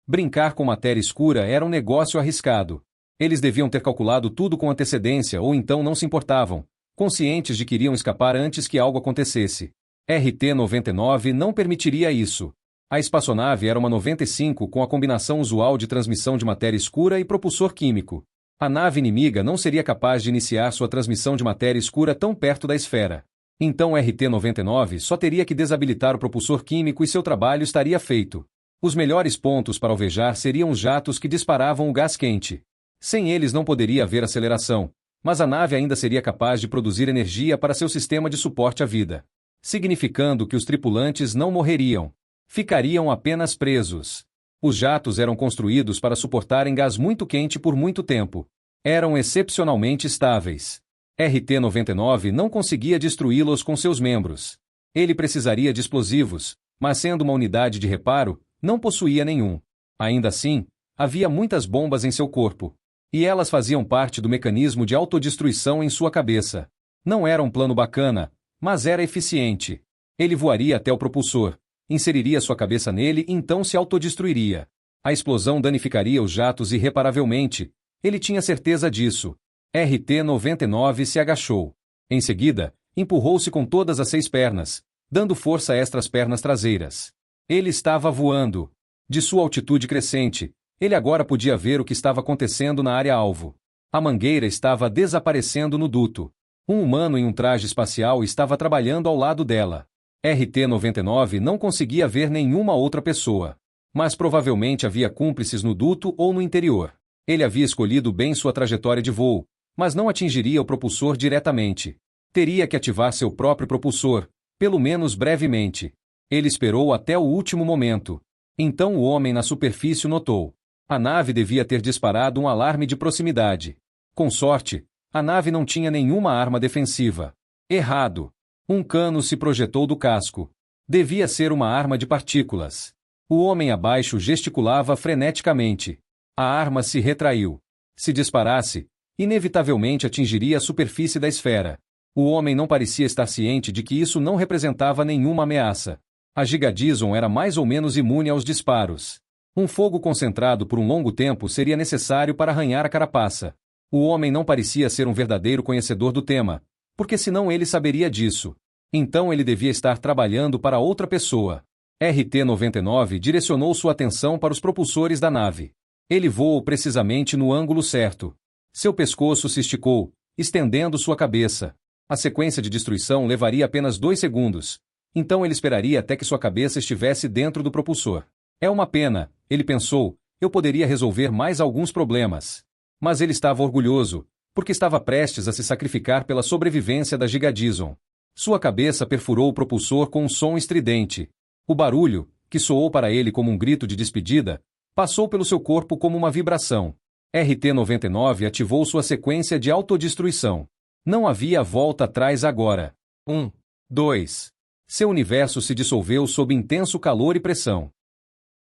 Brincar com matéria escura era um negócio arriscado. Eles deviam ter calculado tudo com antecedência ou então não se importavam, conscientes de que iriam escapar antes que algo acontecesse. RT-99 não permitiria isso. A espaçonave era uma 95 com a combinação usual de transmissão de matéria escura e propulsor químico. A nave inimiga não seria capaz de iniciar sua transmissão de matéria escura tão perto da esfera. Então o RT-99 só teria que desabilitar o propulsor químico e seu trabalho estaria feito. Os melhores pontos para alvejar seriam os jatos que disparavam o gás quente. Sem eles não poderia haver aceleração, mas a nave ainda seria capaz de produzir energia para seu sistema de suporte à vida, significando que os tripulantes não morreriam. Ficariam apenas presos. Os jatos eram construídos para suportarem gás muito quente por muito tempo. Eram excepcionalmente estáveis. RT-99 não conseguia destruí-los com seus membros. Ele precisaria de explosivos, mas sendo uma unidade de reparo, não possuía nenhum. Ainda assim, havia muitas bombas em seu corpo. E elas faziam parte do mecanismo de autodestruição em sua cabeça. Não era um plano bacana, mas era eficiente. Ele voaria até o propulsor, inseriria sua cabeça nele e então se autodestruiria. A explosão danificaria os jatos irreparavelmente. Ele tinha certeza disso. RT-99 se agachou. Em seguida, empurrou-se com todas as 6 pernas, dando força extra às pernas traseiras. Ele estava voando. De sua altitude crescente, ele agora podia ver o que estava acontecendo na área-alvo. A mangueira estava desaparecendo no duto. Um humano em um traje espacial estava trabalhando ao lado dela. RT-99 não conseguia ver nenhuma outra pessoa. Mas provavelmente havia cúmplices no duto ou no interior. Ele havia escolhido bem sua trajetória de voo, mas não atingiria o propulsor diretamente. Teria que ativar seu próprio propulsor, pelo menos brevemente. Ele esperou até o último momento. Então o homem na superfície notou. A nave devia ter disparado um alarme de proximidade. Com sorte, a nave não tinha nenhuma arma defensiva. Errado. Um cano se projetou do casco. Devia ser uma arma de partículas. O homem abaixo gesticulava freneticamente. A arma se retraiu. Se disparasse, inevitavelmente atingiria a superfície da esfera. O homem não parecia estar ciente de que isso não representava nenhuma ameaça. A Gigadison era mais ou menos imune aos disparos. Um fogo concentrado por um longo tempo seria necessário para arranhar a carapaça. O homem não parecia ser um verdadeiro conhecedor do tema, porque senão ele saberia disso. Então ele devia estar trabalhando para outra pessoa. RT-99 direcionou sua atenção para os propulsores da nave. Ele voou precisamente no ângulo certo. Seu pescoço se esticou, estendendo sua cabeça. A sequência de destruição levaria apenas 2 segundos. Então ele esperaria até que sua cabeça estivesse dentro do propulsor. É uma pena, ele pensou, eu poderia resolver mais alguns problemas. Mas ele estava orgulhoso, porque estava prestes a se sacrificar pela sobrevivência da Gigadison. Sua cabeça perfurou o propulsor com um som estridente. O barulho, que soou para ele como um grito de despedida, passou pelo seu corpo como uma vibração. RT-99 ativou sua sequência de autodestruição. Não havia volta atrás agora. 1, 2. Seu universo se dissolveu sob intenso calor e pressão.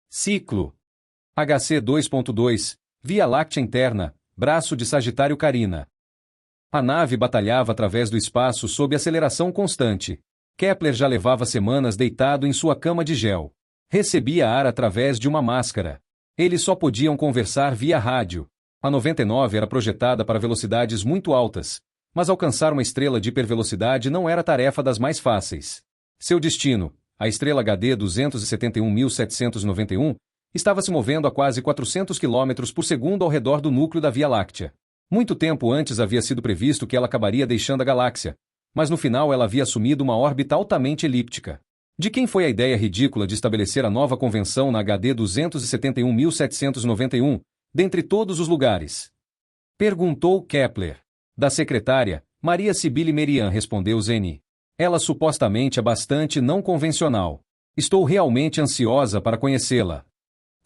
Ciclo. HC 2.2, Via Láctea Interna, braço de Sagitário Carina. A nave batalhava através do espaço sob aceleração constante. Kepler já levava semanas deitado em sua cama de gel. Recebia ar através de uma máscara. Eles só podiam conversar via rádio. A 99 era projetada para velocidades muito altas, mas alcançar uma estrela de hipervelocidade não era tarefa das mais fáceis. Seu destino, a estrela HD 271.791, estava se movendo a quase 400 km por segundo ao redor do núcleo da Via Láctea. Muito tempo antes havia sido previsto que ela acabaria deixando a galáxia, mas no final ela havia assumido uma órbita altamente elíptica. De quem foi a ideia ridícula de estabelecer a nova convenção na HD 271.791, dentre todos os lugares? Perguntou Kepler. Da secretária, Maria Sibille Merian, respondeu Zeni. Ela supostamente é bastante não convencional. Estou realmente ansiosa para conhecê-la.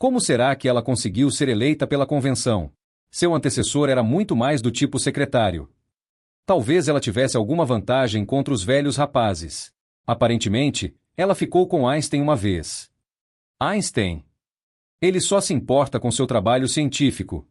Como será que ela conseguiu ser eleita pela convenção? Seu antecessor era muito mais do tipo secretário. Talvez ela tivesse alguma vantagem contra os velhos rapazes. Aparentemente, ela ficou com Einstein uma vez. Einstein. Ele só se importa com seu trabalho científico.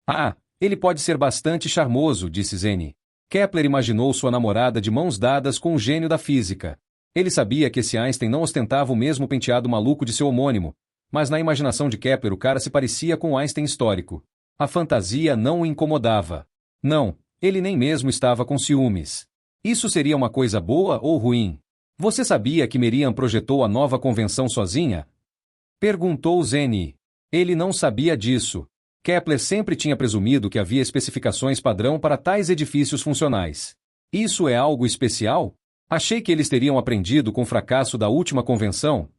Ah, ele pode ser bastante charmoso, disse Zene. Kepler imaginou sua namorada de mãos dadas com o gênio da física. Ele sabia que esse Einstein não ostentava o mesmo penteado maluco de seu homônimo, mas na imaginação de Kepler o cara se parecia com o Einstein histórico. A fantasia não o incomodava. Não, ele nem mesmo estava com ciúmes. Isso seria uma coisa boa ou ruim? Você sabia que Merian projetou a nova convenção sozinha? Perguntou Zene. Ele não sabia disso. Kepler sempre tinha presumido que havia especificações padrão para tais edifícios funcionais. Isso é algo especial? Achei que eles teriam aprendido com o fracasso da última convenção.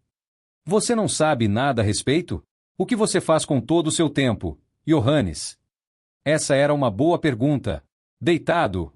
Você não sabe nada a respeito? O que você faz com todo o seu tempo, Johannes? Essa era uma boa pergunta. Deitado.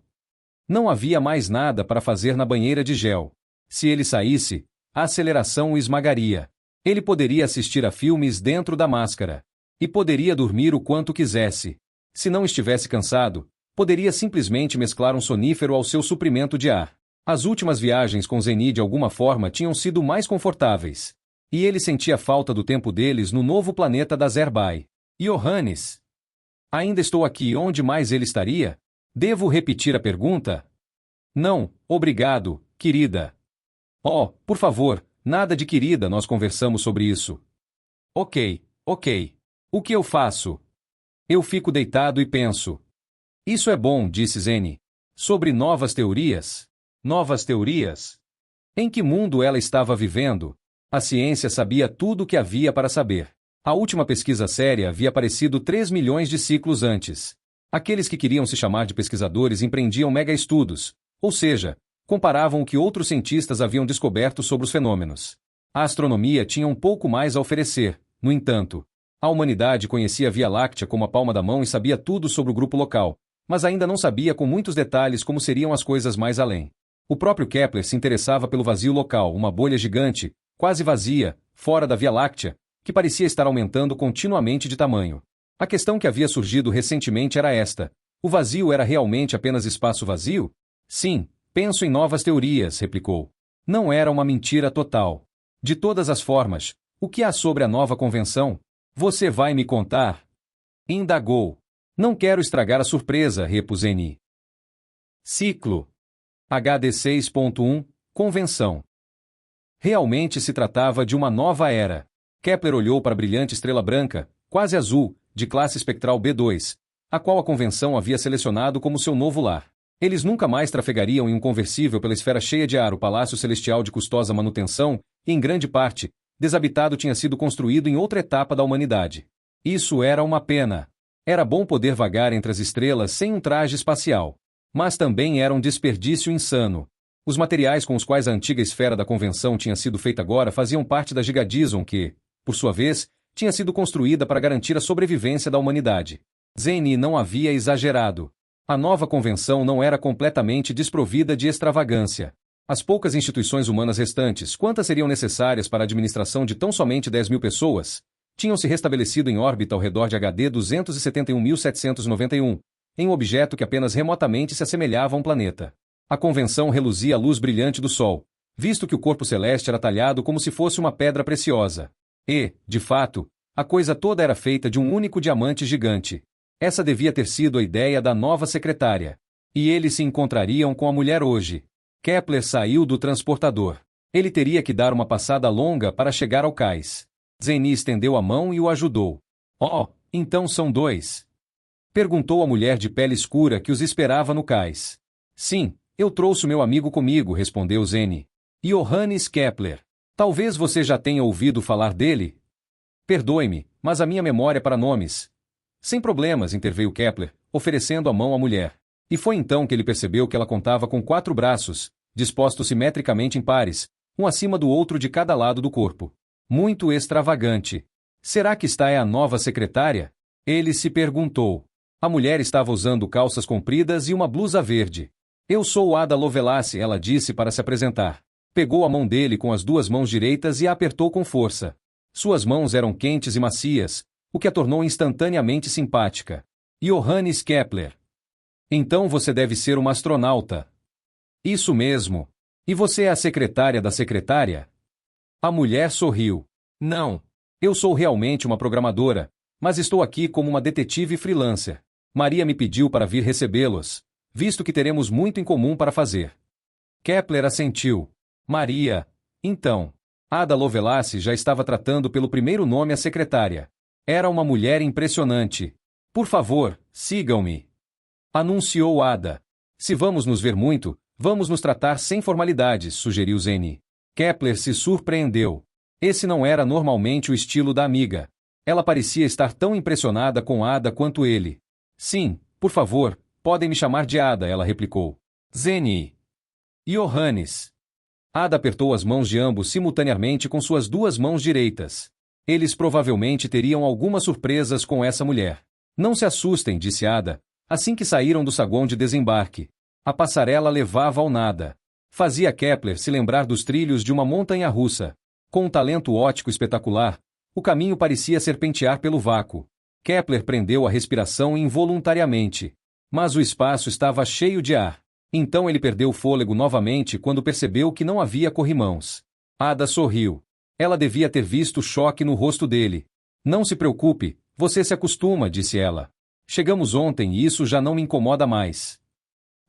Não havia mais nada para fazer na banheira de gel. Se ele saísse, a aceleração o esmagaria. Ele poderia assistir a filmes dentro da máscara. E poderia dormir o quanto quisesse. Se não estivesse cansado, poderia simplesmente mesclar um sonífero ao seu suprimento de ar. As últimas viagens com Zeni de alguma forma tinham sido mais confortáveis. E ele sentia falta do tempo deles no novo planeta da Zerbai. Johannes. Ainda estou aqui, onde mais ele estaria? Devo repetir a pergunta? Não, obrigado, querida. Oh, por favor, nada de querida, nós conversamos sobre isso. Ok. O que eu faço? Eu fico deitado e penso. Isso é bom, disse Zene. Sobre novas teorias? Novas teorias? Em que mundo ela estava vivendo? A ciência sabia tudo o que havia para saber. A última pesquisa séria havia aparecido 3 milhões de ciclos antes. Aqueles que queriam se chamar de pesquisadores empreendiam mega-estudos, ou seja, comparavam o que outros cientistas haviam descoberto sobre os fenômenos. A astronomia tinha um pouco mais a oferecer, no entanto. A humanidade conhecia a Via Láctea como a palma da mão e sabia tudo sobre o grupo local, mas ainda não sabia com muitos detalhes como seriam as coisas mais além. O próprio Kepler se interessava pelo vazio local, uma bolha gigante, quase vazia, fora da Via Láctea, que parecia estar aumentando continuamente de tamanho. A questão que havia surgido recentemente era esta: o vazio era realmente apenas espaço vazio? Sim, penso em novas teorias, replicou. Não era uma mentira total. De todas as formas, o que há sobre a nova convenção? Você vai me contar? Indagou. Não quero estragar a surpresa, repus Zeni. Ciclo. HD 6.1, Convenção. Realmente se tratava de uma nova era. Kepler olhou para a brilhante estrela branca, quase azul, de classe espectral B2, a qual a convenção havia selecionado como seu novo lar. Eles nunca mais trafegariam em um conversível pela esfera cheia de ar. O palácio celestial de custosa manutenção, e em grande parte, desabitado, tinha sido construído em outra etapa da humanidade. Isso era uma pena. Era bom poder vagar entre as estrelas sem um traje espacial. Mas também era um desperdício insano. Os materiais com os quais a antiga esfera da convenção tinha sido feita agora faziam parte da Gigadison que, por sua vez, tinha sido construída para garantir a sobrevivência da humanidade. Zeni não havia exagerado. A nova convenção não era completamente desprovida de extravagância. As poucas instituições humanas restantes, quantas seriam necessárias para a administração de tão somente 10.000 pessoas, tinham se restabelecido em órbita ao redor de HD 271.791, em um objeto que apenas remotamente se assemelhava a um planeta. A convenção reluzia a luz brilhante do Sol, visto que o corpo celeste era talhado como se fosse uma pedra preciosa. E, de fato, a coisa toda era feita de um único diamante gigante. Essa devia ter sido a ideia da nova secretária. E eles se encontrariam com a mulher hoje. Kepler saiu do transportador. Ele teria que dar uma passada longa para chegar ao cais. Zeni estendeu a mão e o ajudou. Oh, então são dois? Perguntou a mulher de pele escura que os esperava no cais. Sim, eu trouxe o meu amigo comigo, respondeu Zeni. Johannes Kepler. Talvez você já tenha ouvido falar dele? Perdoe-me, mas a minha memória para nomes. Sem problemas, interveio Kepler, oferecendo a mão à mulher. E foi então que ele percebeu que ela contava com 4 braços, dispostos simetricamente em pares, um acima do outro de cada lado do corpo. Muito extravagante. Será que esta é a nova secretária? Ele se perguntou. A mulher estava usando calças compridas e uma blusa verde. Eu sou Ada Lovelace, ela disse para se apresentar. Pegou a mão dele com as 2 mãos direitas e a apertou com força. Suas mãos eram quentes e macias, o que a tornou instantaneamente simpática. Johannes Kepler. Então você deve ser uma astronauta. Isso mesmo. E você é a secretária da secretária? A mulher sorriu. Não. Eu sou realmente uma programadora, mas estou aqui como uma detetive freelancer. Maria me pediu para vir recebê-los, visto que teremos muito em comum para fazer. Kepler assentiu. Maria. Então. Ada Lovelace já estava tratando pelo primeiro nome a secretária. Era uma mulher impressionante. Por favor, sigam-me. Anunciou Ada. Se vamos nos ver muito, vamos nos tratar sem formalidades, sugeriu Zene. Kepler se surpreendeu. Esse não era normalmente o estilo da amiga. Ela parecia estar tão impressionada com Ada quanto ele. Sim, por favor, podem me chamar de Ada, ela replicou. Zene. Johannes. Ada apertou as mãos de ambos simultaneamente com suas duas mãos direitas. Eles provavelmente teriam algumas surpresas com essa mulher. Não se assustem, disse Ada, assim que saíram do saguão de desembarque. A passarela levava ao nada. Fazia Kepler se lembrar dos trilhos de uma montanha-russa. Com um talento óptico espetacular, o caminho parecia serpentear pelo vácuo. Kepler prendeu a respiração involuntariamente. Mas o espaço estava cheio de ar. Então ele perdeu o fôlego novamente quando percebeu que não havia corrimãos. Ada sorriu. Ela devia ter visto o choque no rosto dele. Não se preocupe, você se acostuma, disse ela. Chegamos ontem e isso já não me incomoda mais.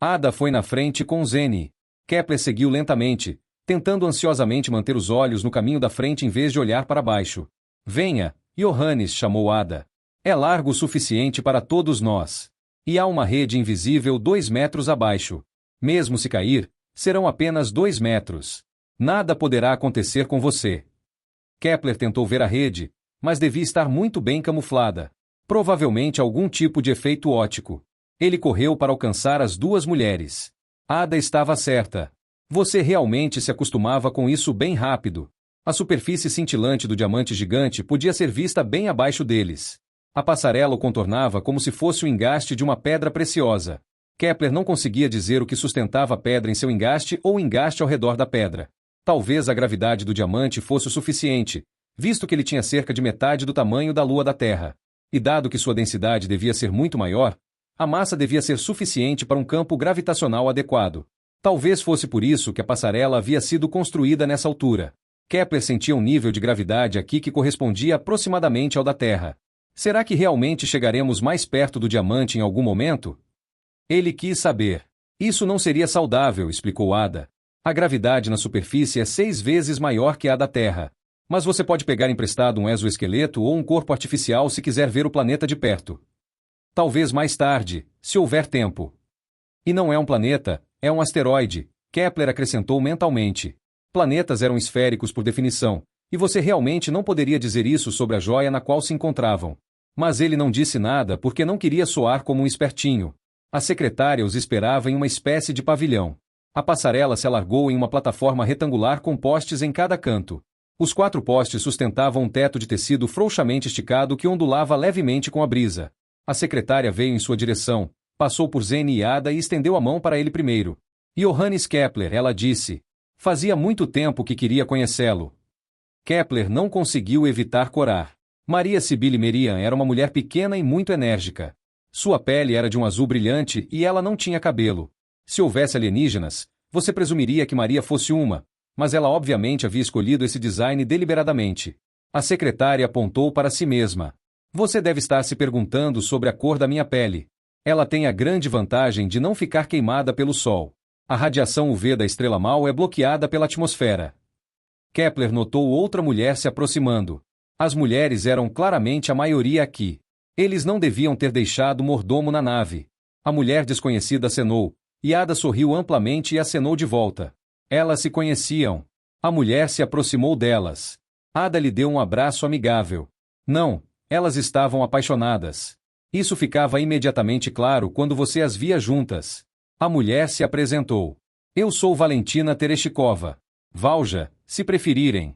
Ada foi na frente com Zene. Kepler seguiu lentamente, tentando ansiosamente manter os olhos no caminho da frente em vez de olhar para baixo. Venha, Johannes, chamou Ada. É largo o suficiente para todos nós. E há uma rede invisível 2 metros abaixo. Mesmo se cair, serão apenas 2 metros. Nada poderá acontecer com você. Kepler tentou ver a rede, mas devia estar muito bem camuflada. Provavelmente algum tipo de efeito óptico. Ele correu para alcançar as duas mulheres. Ada estava certa. Você realmente se acostumava com isso bem rápido. A superfície cintilante do diamante gigante podia ser vista bem abaixo deles. A passarela o contornava como se fosse o engaste de uma pedra preciosa. Kepler não conseguia dizer o que sustentava a pedra em seu engaste ou o engaste ao redor da pedra. Talvez a gravidade do diamante fosse o suficiente, visto que ele tinha cerca de metade do tamanho da Lua da Terra. E dado que sua densidade devia ser muito maior, a massa devia ser suficiente para um campo gravitacional adequado. Talvez fosse por isso que a passarela havia sido construída nessa altura. Kepler sentia um nível de gravidade aqui que correspondia aproximadamente ao da Terra. Será que realmente chegaremos mais perto do diamante em algum momento? Ele quis saber. Isso não seria saudável, explicou Ada. A gravidade na superfície é 6 vezes maior que a da Terra. Mas você pode pegar emprestado um exoesqueleto ou um corpo artificial se quiser ver o planeta de perto. Talvez mais tarde, se houver tempo. E não é um planeta, é um asteroide, Kepler acrescentou mentalmente. Planetas eram esféricos por definição, e você realmente não poderia dizer isso sobre a joia na qual se encontravam. Mas ele não disse nada porque não queria soar como um espertinho. A secretária os esperava em uma espécie de pavilhão. A passarela se alargou em uma plataforma retangular com postes em cada canto. Os 4 postes sustentavam um teto de tecido frouxamente esticado que ondulava levemente com a brisa. A secretária veio em sua direção, passou por Zene e Ada e estendeu a mão para ele primeiro. Johannes Kepler, ela disse. Fazia muito tempo que queria conhecê-lo. Kepler não conseguiu evitar corar. Maria Sibylle Merian era uma mulher pequena e muito enérgica. Sua pele era de um azul brilhante e ela não tinha cabelo. Se houvesse alienígenas, você presumiria que Maria fosse uma, mas ela obviamente havia escolhido esse design deliberadamente. A secretária apontou para si mesma. Você deve estar se perguntando sobre a cor da minha pele. Ela tem a grande vantagem de não ficar queimada pelo sol. A radiação UV da estrela-mau é bloqueada pela atmosfera. Kepler notou outra mulher se aproximando. As mulheres eram claramente a maioria aqui. Eles não deviam ter deixado o mordomo na nave. A mulher desconhecida acenou, e Ada sorriu amplamente e acenou de volta. Elas se conheciam. A mulher se aproximou delas. Ada lhe deu um abraço amigável. Não, elas estavam apaixonadas. Isso ficava imediatamente claro quando você as via juntas. A mulher se apresentou. Eu sou Valentina Tereshkova. Valja, se preferirem.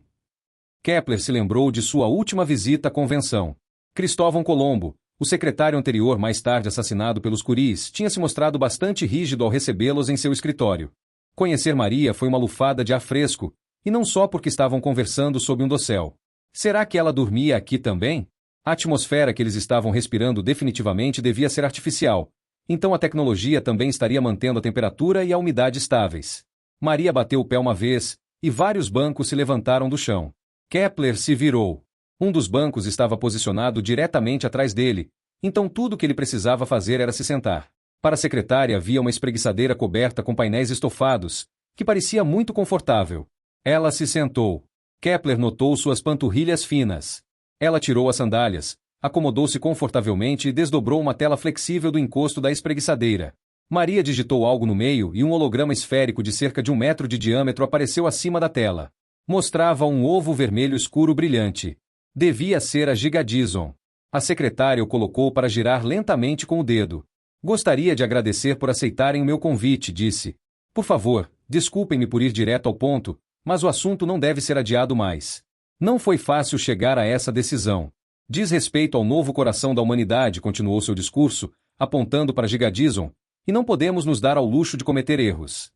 Kepler se lembrou de sua última visita à convenção. Cristóvão Colombo, o secretário anterior mais tarde assassinado pelos Curies, tinha se mostrado bastante rígido ao recebê-los em seu escritório. Conhecer Maria foi uma lufada de ar fresco, e não só porque estavam conversando sob um dossel. Será que ela dormia aqui também? A atmosfera que eles estavam respirando definitivamente devia ser artificial, então a tecnologia também estaria mantendo a temperatura e a umidade estáveis. Maria bateu o pé uma vez, e vários bancos se levantaram do chão. Kepler se virou. Um dos bancos estava posicionado diretamente atrás dele, então tudo o que ele precisava fazer era se sentar. Para a secretária havia uma espreguiçadeira coberta com painéis estofados, que parecia muito confortável. Ela se sentou. Kepler notou suas panturrilhas finas. Ela tirou as sandálias, acomodou-se confortavelmente e desdobrou uma tela flexível do encosto da espreguiçadeira. Maria digitou algo no meio e um holograma esférico de cerca de 1 metro de diâmetro apareceu acima da tela. Mostrava um ovo vermelho escuro brilhante. Devia ser a Gigadison. A secretária o colocou para girar lentamente com o dedo. Gostaria de agradecer por aceitarem o meu convite, disse. Por favor, desculpem-me por ir direto ao ponto, mas o assunto não deve ser adiado mais. Não foi fácil chegar a essa decisão. Diz respeito ao novo coração da humanidade, continuou seu discurso, apontando para Gigadison, e não podemos nos dar ao luxo de cometer erros.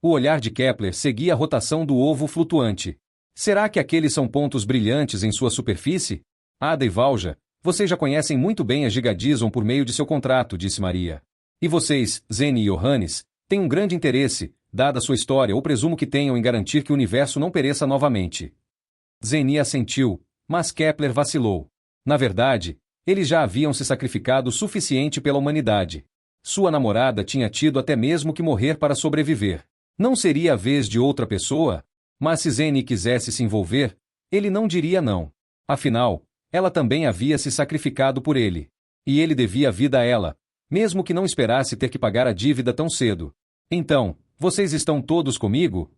O olhar de Kepler seguia a rotação do ovo flutuante. Será que aqueles são pontos brilhantes em sua superfície? Ada e Valja, vocês já conhecem muito bem a Gigadison por meio de seu contrato, disse Maria. E vocês, Zene e Johannes, têm um grande interesse, dada sua história, ou presumo que tenham em garantir que o universo não pereça novamente. Zene assentiu, mas Kepler vacilou. Na verdade, eles já haviam se sacrificado o suficiente pela humanidade. Sua namorada tinha tido até mesmo que morrer para sobreviver. Não seria a vez de outra pessoa? Mas se Zene quisesse se envolver, ele não diria não. Afinal, ela também havia se sacrificado por ele. E ele devia a vida a ela, mesmo que não esperasse ter que pagar a dívida tão cedo. Então, vocês estão todos comigo?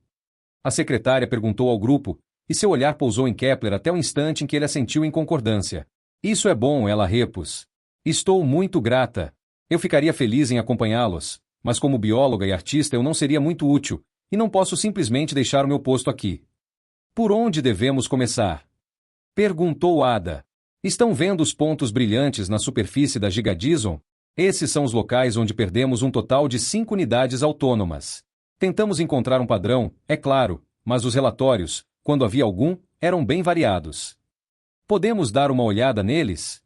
A secretária perguntou ao grupo, e seu olhar pousou em Kepler até o instante em que ele assentiu em concordância. Isso é bom, ela repôs. Estou muito grata. Eu ficaria feliz em acompanhá-los, mas como bióloga e artista eu não seria muito útil, e não posso simplesmente deixar o meu posto aqui. Por onde devemos começar? Perguntou Ada. Estão vendo os pontos brilhantes na superfície da Gigadison? Esses são os locais onde perdemos um total de 5 unidades autônomas. Tentamos encontrar um padrão, é claro, mas os relatórios, quando havia algum, eram bem variados. Podemos dar uma olhada neles?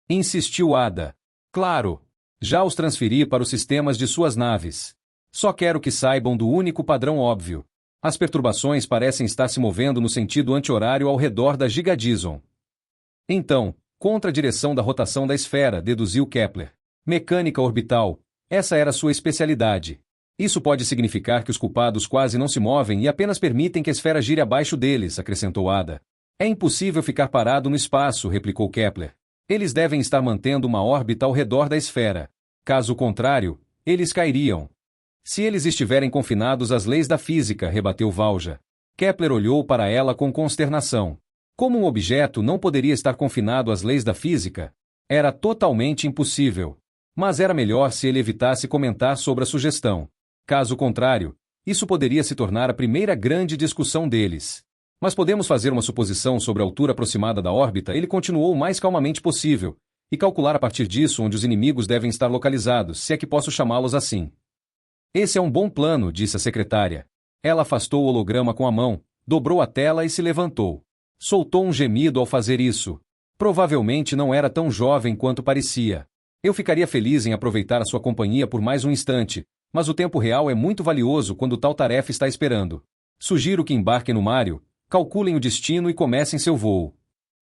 Insistiu Ada. Claro. Já os transferi para os sistemas de suas naves. Só quero que saibam do único padrão óbvio. As perturbações parecem estar se movendo no sentido anti-horário ao redor da Gigadison. Então, contra a direção da rotação da esfera, deduziu Kepler. Mecânica orbital. Essa era sua especialidade. Isso pode significar que os culpados quase não se movem e apenas permitem que a esfera gire abaixo deles, acrescentou Ada. É impossível ficar parado no espaço, replicou Kepler. Eles devem estar mantendo uma órbita ao redor da esfera. Caso contrário, eles cairiam. Se eles estiverem confinados às leis da física, rebateu Valja. Kepler olhou para ela com consternação. Como um objeto não poderia estar confinado às leis da física? Era totalmente impossível. Mas era melhor se ele evitasse comentar sobre a sugestão. Caso contrário, isso poderia se tornar a primeira grande discussão deles. Mas podemos fazer uma suposição sobre a altura aproximada da órbita, ele continuou o mais calmamente possível, e calcular a partir disso onde os inimigos devem estar localizados, se é que posso chamá-los assim. Esse é um bom plano, disse a secretária. Ela afastou o holograma com a mão, dobrou a tela e se levantou. Soltou um gemido ao fazer isso. Provavelmente não era tão jovem quanto parecia. Eu ficaria feliz em aproveitar a sua companhia por mais um instante, mas o tempo real é muito valioso quando tal tarefa está esperando. Sugiro que embarquem no Mário, calculem o destino e comecem seu voo.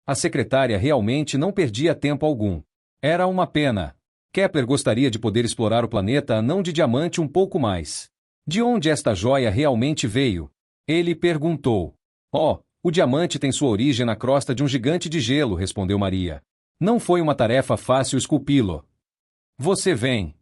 A secretária realmente não perdia tempo algum. Era uma pena. Kepler gostaria de poder explorar o planeta anão de diamante um pouco mais. De onde esta joia realmente veio? Ele perguntou. Oh, o diamante tem sua origem na crosta de um gigante de gelo, respondeu Maria. Não foi uma tarefa fácil esculpi-lo. Você vem.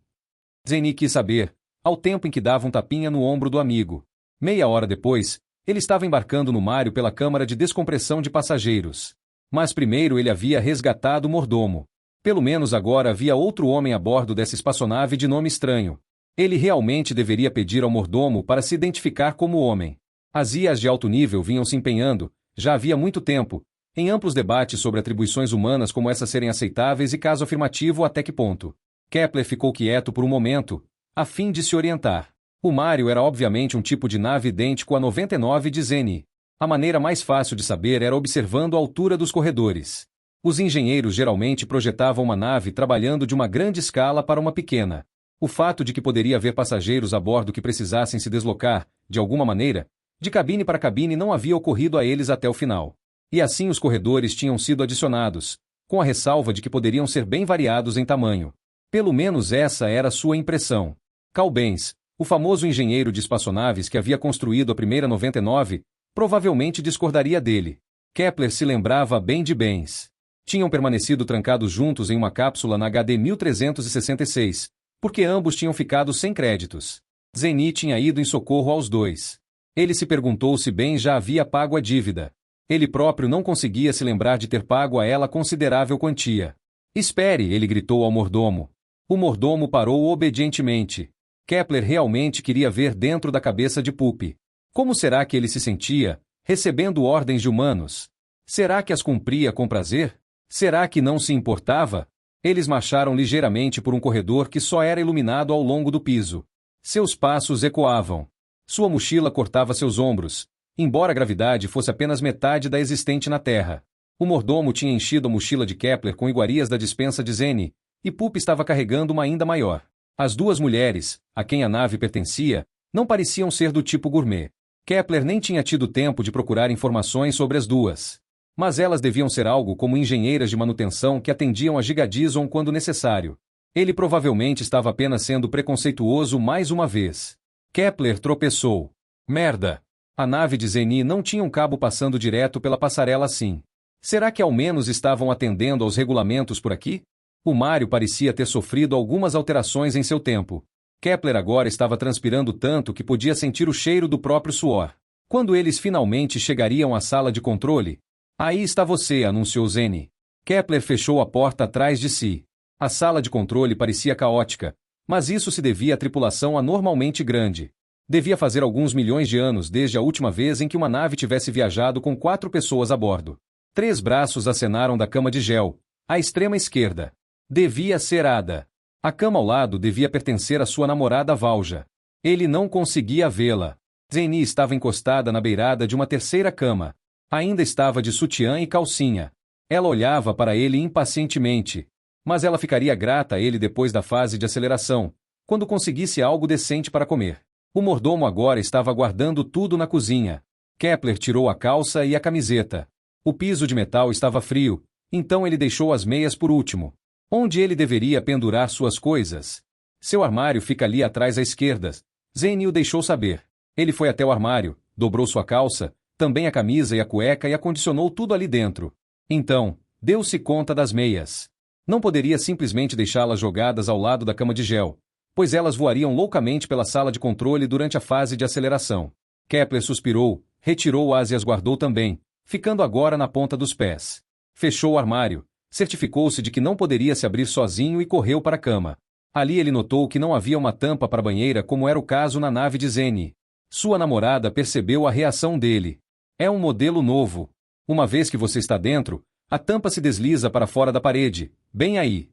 Zeni quis saber, ao tempo em que dava um tapinha no ombro do amigo. Meia hora depois, ele estava embarcando no Mário pela câmara de descompressão de passageiros. Mas primeiro ele havia resgatado o mordomo. Pelo menos agora havia outro homem a bordo dessa espaçonave de nome estranho. Ele realmente deveria pedir ao mordomo para se identificar como homem. As IAs de alto nível vinham se empenhando, já havia muito tempo, em amplos debates sobre atribuições humanas como essas serem aceitáveis e caso afirmativo até que ponto. Kepler ficou quieto por um momento, a fim de se orientar. O Mário era obviamente um tipo de nave idêntico a 99 de Zeni. A maneira mais fácil de saber era observando a altura dos corredores. Os engenheiros geralmente projetavam uma nave trabalhando de uma grande escala para uma pequena. O fato de que poderia haver passageiros a bordo que precisassem se deslocar, de alguma maneira, de cabine para cabine não havia ocorrido a eles até o final. E assim os corredores tinham sido adicionados, com a ressalva de que poderiam ser bem variados em tamanho. Pelo menos essa era sua impressão. Carl Benz, o famoso engenheiro de espaçonaves que havia construído a primeira 99, provavelmente discordaria dele. Kepler se lembrava bem de Benz. Tinham permanecido trancados juntos em uma cápsula na HD 1366, porque ambos tinham ficado sem créditos. Zeni tinha ido em socorro aos dois. Ele se perguntou se Ben já havia pago a dívida. Ele próprio não conseguia se lembrar de ter pago a ela considerável quantia. Espere, ele gritou ao mordomo. O mordomo parou obedientemente. Kepler realmente queria ver dentro da cabeça de Pup. Como será que ele se sentia, recebendo ordens de humanos? Será que as cumpria com prazer? Será que não se importava? Eles marcharam ligeiramente por um corredor que só era iluminado ao longo do piso. Seus passos ecoavam. Sua mochila cortava seus ombros, embora a gravidade fosse apenas metade da existente na Terra. O mordomo tinha enchido a mochila de Kepler com iguarias da despensa de Zeni, e Pup estava carregando uma ainda maior. As duas mulheres, a quem a nave pertencia, não pareciam ser do tipo gourmet. Kepler nem tinha tido tempo de procurar informações sobre as duas. Mas elas deviam ser algo como engenheiras de manutenção que atendiam a Gigadison quando necessário. Ele provavelmente estava apenas sendo preconceituoso mais uma vez. Kepler tropeçou. Merda! A nave de Zeni não tinha um cabo passando direto pela passarela assim. Será que ao menos estavam atendendo aos regulamentos por aqui? O Mário parecia ter sofrido algumas alterações em seu tempo. Kepler agora estava transpirando tanto que podia sentir o cheiro do próprio suor. Quando eles finalmente chegariam à sala de controle, aí está você, anunciou Zeni. Kepler fechou a porta atrás de si. A sala de controle parecia caótica, mas isso se devia à tripulação anormalmente grande. Devia fazer alguns milhões de anos desde a última vez em que uma nave tivesse viajado com 4 pessoas a bordo. 3 braços acenaram da cama de gel, à extrema esquerda. Devia ser Ada. A cama ao lado devia pertencer à sua namorada Valja. Ele não conseguia vê-la. Zeni estava encostada na beirada de uma terceira cama. Ainda estava de sutiã e calcinha. Ela olhava para ele impacientemente. Mas ela ficaria grata a ele depois da fase de aceleração, quando conseguisse algo decente para comer. O mordomo agora estava guardando tudo na cozinha. Kepler tirou a calça e a camiseta. O piso de metal estava frio, então ele deixou as meias por último. Onde ele deveria pendurar suas coisas? Seu armário fica ali atrás à esquerda. Zeni o deixou saber. Ele foi até o armário, dobrou sua calça, também a camisa e a cueca e acondicionou tudo ali dentro. Então, deu-se conta das meias. Não poderia simplesmente deixá-las jogadas ao lado da cama de gel, pois elas voariam loucamente pela sala de controle durante a fase de aceleração. Kepler suspirou, retirou-as e as guardou também, ficando agora na ponta dos pés. Fechou o armário, certificou-se de que não poderia se abrir sozinho e correu para a cama. Ali ele notou que não havia uma tampa para a banheira como era o caso na nave de Zeni. Sua namorada percebeu a reação dele. É um modelo novo. Uma vez que você está dentro, a tampa se desliza para fora da parede, bem aí.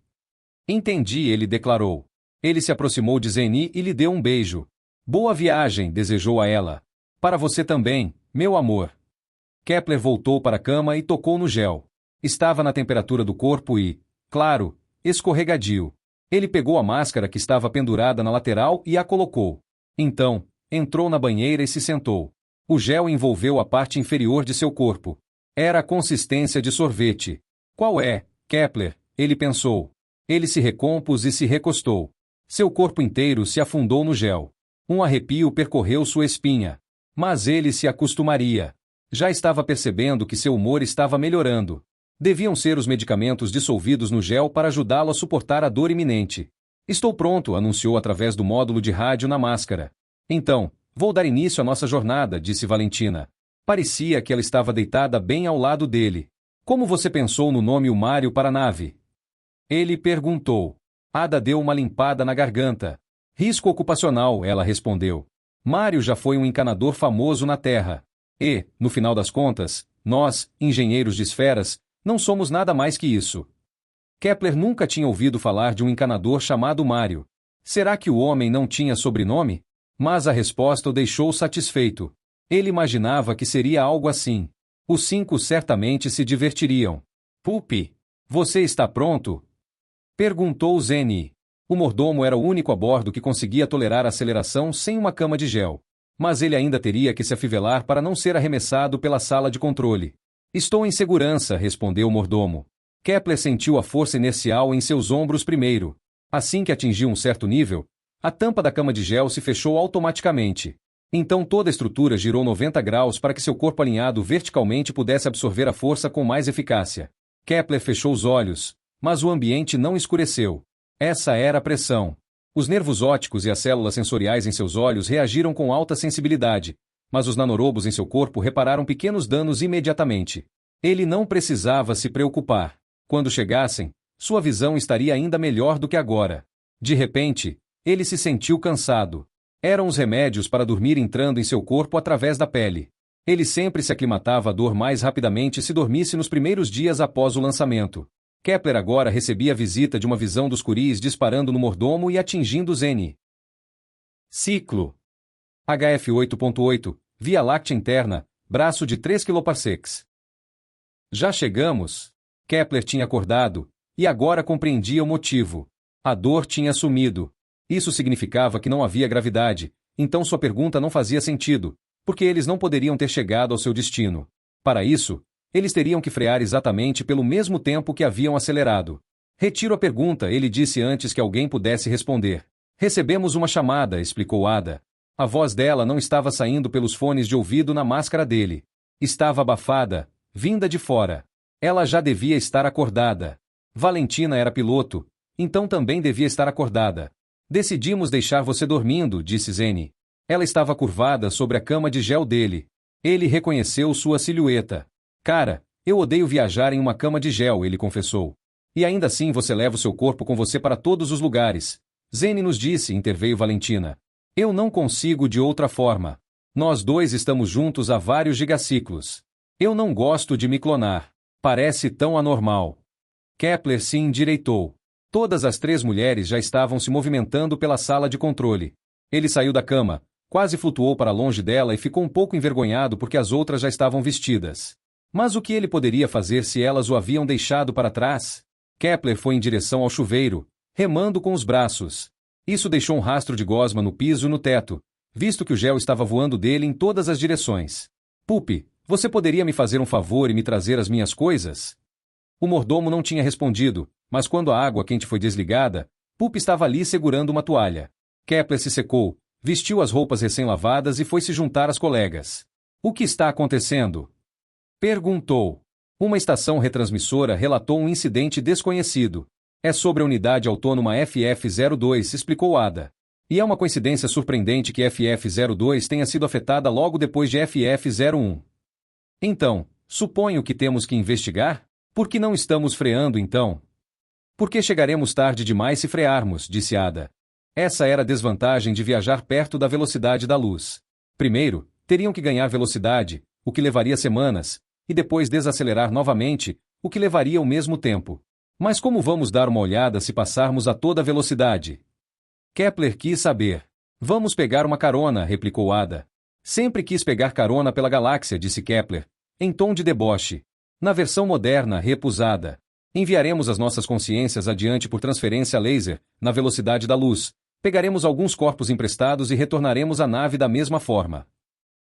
Entendi, ele declarou. Ele se aproximou de Zeni e lhe deu um beijo. Boa viagem, desejou a ela. Para você também, meu amor. Kepler voltou para a cama e tocou no gel. Estava na temperatura do corpo e, claro, escorregadio. Ele pegou a máscara que estava pendurada na lateral e a colocou. Então, entrou na banheira e se sentou. O gel envolveu a parte inferior de seu corpo. Era a consistência de sorvete. Qual é, Kepler? Ele pensou. Ele se recompôs e se recostou. Seu corpo inteiro se afundou no gel. Um arrepio percorreu sua espinha. Mas ele se acostumaria. Já estava percebendo que seu humor estava melhorando. Deviam ser os medicamentos dissolvidos no gel para ajudá-lo a suportar a dor iminente. Estou pronto, anunciou através do módulo de rádio na máscara. Então, vou dar início à nossa jornada, disse Valentina. Parecia que ela estava deitada bem ao lado dele. Como você pensou no nome Mário para a nave? Ele perguntou. Ada deu uma limpada na garganta. Risco ocupacional, ela respondeu. Mário já foi um encanador famoso na Terra. E, no final das contas, nós, engenheiros de esferas, não somos nada mais que isso. Kepler nunca tinha ouvido falar de um encanador chamado Mário. Será que o homem não tinha sobrenome? Mas a resposta o deixou satisfeito. Ele imaginava que seria algo assim. Os 5 certamente se divertiriam. Pupi, você está pronto? Perguntou Zeni. O mordomo era o único a bordo que conseguia tolerar a aceleração sem uma cama de gel. Mas ele ainda teria que se afivelar para não ser arremessado pela sala de controle. Estou em segurança, respondeu o mordomo. Kepler sentiu a força inercial em seus ombros primeiro. Assim que atingiu um certo nível, a tampa da cama de gel se fechou automaticamente. Então toda a estrutura girou 90 graus para que seu corpo alinhado verticalmente pudesse absorver a força com mais eficácia. Kepler fechou os olhos, mas o ambiente não escureceu. Essa era a pressão. Os nervos ópticos e as células sensoriais em seus olhos reagiram com alta sensibilidade, mas os nanorobos em seu corpo repararam pequenos danos imediatamente. Ele não precisava se preocupar. Quando chegassem, sua visão estaria ainda melhor do que agora. De repente, ele se sentiu cansado. Eram os remédios para dormir entrando em seu corpo através da pele. Ele sempre se aclimatava à dor mais rapidamente se dormisse nos primeiros dias após o lançamento. Kepler agora recebia a visita de uma visão dos curis disparando no mordomo e atingindo Zeni. Ciclo HF 8.8, Via Láctea Interna, braço de 3 kPa. Já chegamos? Kepler tinha acordado, e agora compreendia o motivo. A dor tinha sumido. Isso significava que não havia gravidade, então sua pergunta não fazia sentido, porque eles não poderiam ter chegado ao seu destino. Para isso, eles teriam que frear exatamente pelo mesmo tempo que haviam acelerado. Retiro a pergunta, ele disse antes que alguém pudesse responder. Recebemos uma chamada, explicou Ada. A voz dela não estava saindo pelos fones de ouvido na máscara dele. Estava abafada, vinda de fora. Ela já devia estar acordada. Valentina era piloto, então também devia estar acordada. Decidimos deixar você dormindo, disse Zeni. Ela estava curvada sobre a cama de gel dele. Ele reconheceu sua silhueta. Cara, eu odeio viajar em uma cama de gel, ele confessou. E ainda assim você leva o seu corpo com você para todos os lugares. Zeni nos disse, interveio Valentina. Eu não consigo de outra forma. Nós dois estamos juntos há vários gigaciclos. Eu não gosto de me clonar. Parece tão anormal. Kepler se endireitou. Todas as 3 mulheres já estavam se movimentando pela sala de controle. Ele saiu da cama, quase flutuou para longe dela e ficou um pouco envergonhado porque as outras já estavam vestidas. Mas o que ele poderia fazer se elas o haviam deixado para trás? Kepler foi em direção ao chuveiro, remando com os braços. Isso deixou um rastro de gosma no piso e no teto, visto que o gel estava voando dele em todas as direções. Pupi, você poderia me fazer um favor e me trazer as minhas coisas? O mordomo não tinha respondido, mas quando a água quente foi desligada, Pupi estava ali segurando uma toalha. Kepler se secou, vestiu as roupas recém-lavadas e foi se juntar às colegas. O que está acontecendo? Perguntou. Uma estação retransmissora relatou um incidente desconhecido. É sobre a unidade autônoma FF-02, explicou Ada. E é uma coincidência surpreendente que FF-02 tenha sido afetada logo depois de FF-01. Então, suponho que temos que investigar? Por que não estamos freando então? Porque chegaremos tarde demais se frearmos, disse Ada. Essa era a desvantagem de viajar perto da velocidade da luz. Primeiro, teriam que ganhar velocidade, o que levaria semanas, e depois desacelerar novamente, o que levaria o mesmo tempo. Mas como vamos dar uma olhada se passarmos a toda velocidade? Kepler quis saber. Vamos pegar uma carona, replicou Ada. Sempre quis pegar carona pela galáxia, disse Kepler, em tom de deboche. Na versão moderna, repusada. Enviaremos as nossas consciências adiante por transferência laser, na velocidade da luz. Pegaremos alguns corpos emprestados e retornaremos à nave da mesma forma.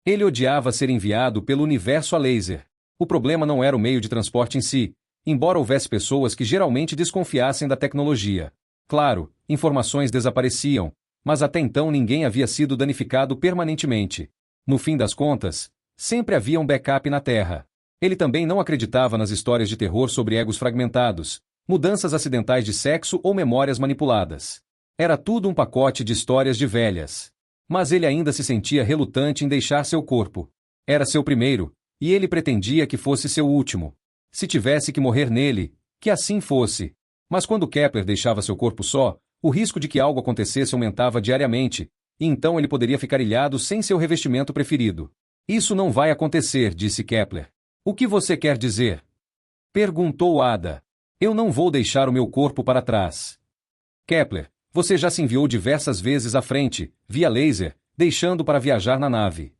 Ele odiava ser enviado pelo universo a laser. O problema não era o meio de transporte em si, embora houvesse pessoas que geralmente desconfiassem da tecnologia. Claro, informações desapareciam, mas até então ninguém havia sido danificado permanentemente. No fim das contas, sempre havia um backup na Terra. Ele também não acreditava nas histórias de terror sobre egos fragmentados, mudanças acidentais de sexo ou memórias manipuladas. Era tudo um pacote de histórias de velhas. Mas ele ainda se sentia relutante em deixar seu corpo. Era seu primeiro, e ele pretendia que fosse seu último. Se tivesse que morrer nele, que assim fosse. Mas quando Kepler deixava seu corpo só, o risco de que algo acontecesse aumentava diariamente, e então ele poderia ficar ilhado sem seu revestimento preferido. Isso não vai acontecer, disse Kepler. O que você quer dizer? Perguntou Ada. Eu não vou deixar o meu corpo para trás. Kepler, você já se enviou diversas vezes à frente, via laser, deixando para viajar na nave.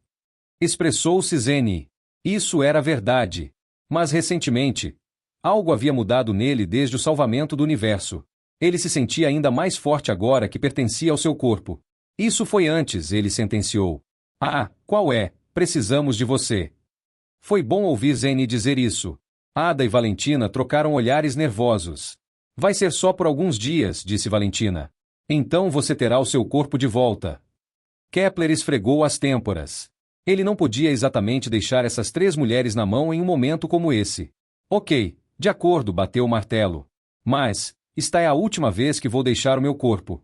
Expressou-se Zene. Isso era verdade. Mas recentemente, algo havia mudado nele desde o salvamento do universo. Ele se sentia ainda mais forte agora que pertencia ao seu corpo. Isso foi antes, ele sentenciou. Ah, qual é? Precisamos de você. Foi bom ouvir Zene dizer isso. Ada e Valentina trocaram olhares nervosos. Vai ser só por alguns dias, disse Valentina. Então você terá o seu corpo de volta. Kepler esfregou as têmporas. Ele não podia exatamente deixar essas 3 mulheres na mão em um momento como esse. Ok, de acordo, bateu o martelo. Mas, esta é a última vez que vou deixar o meu corpo.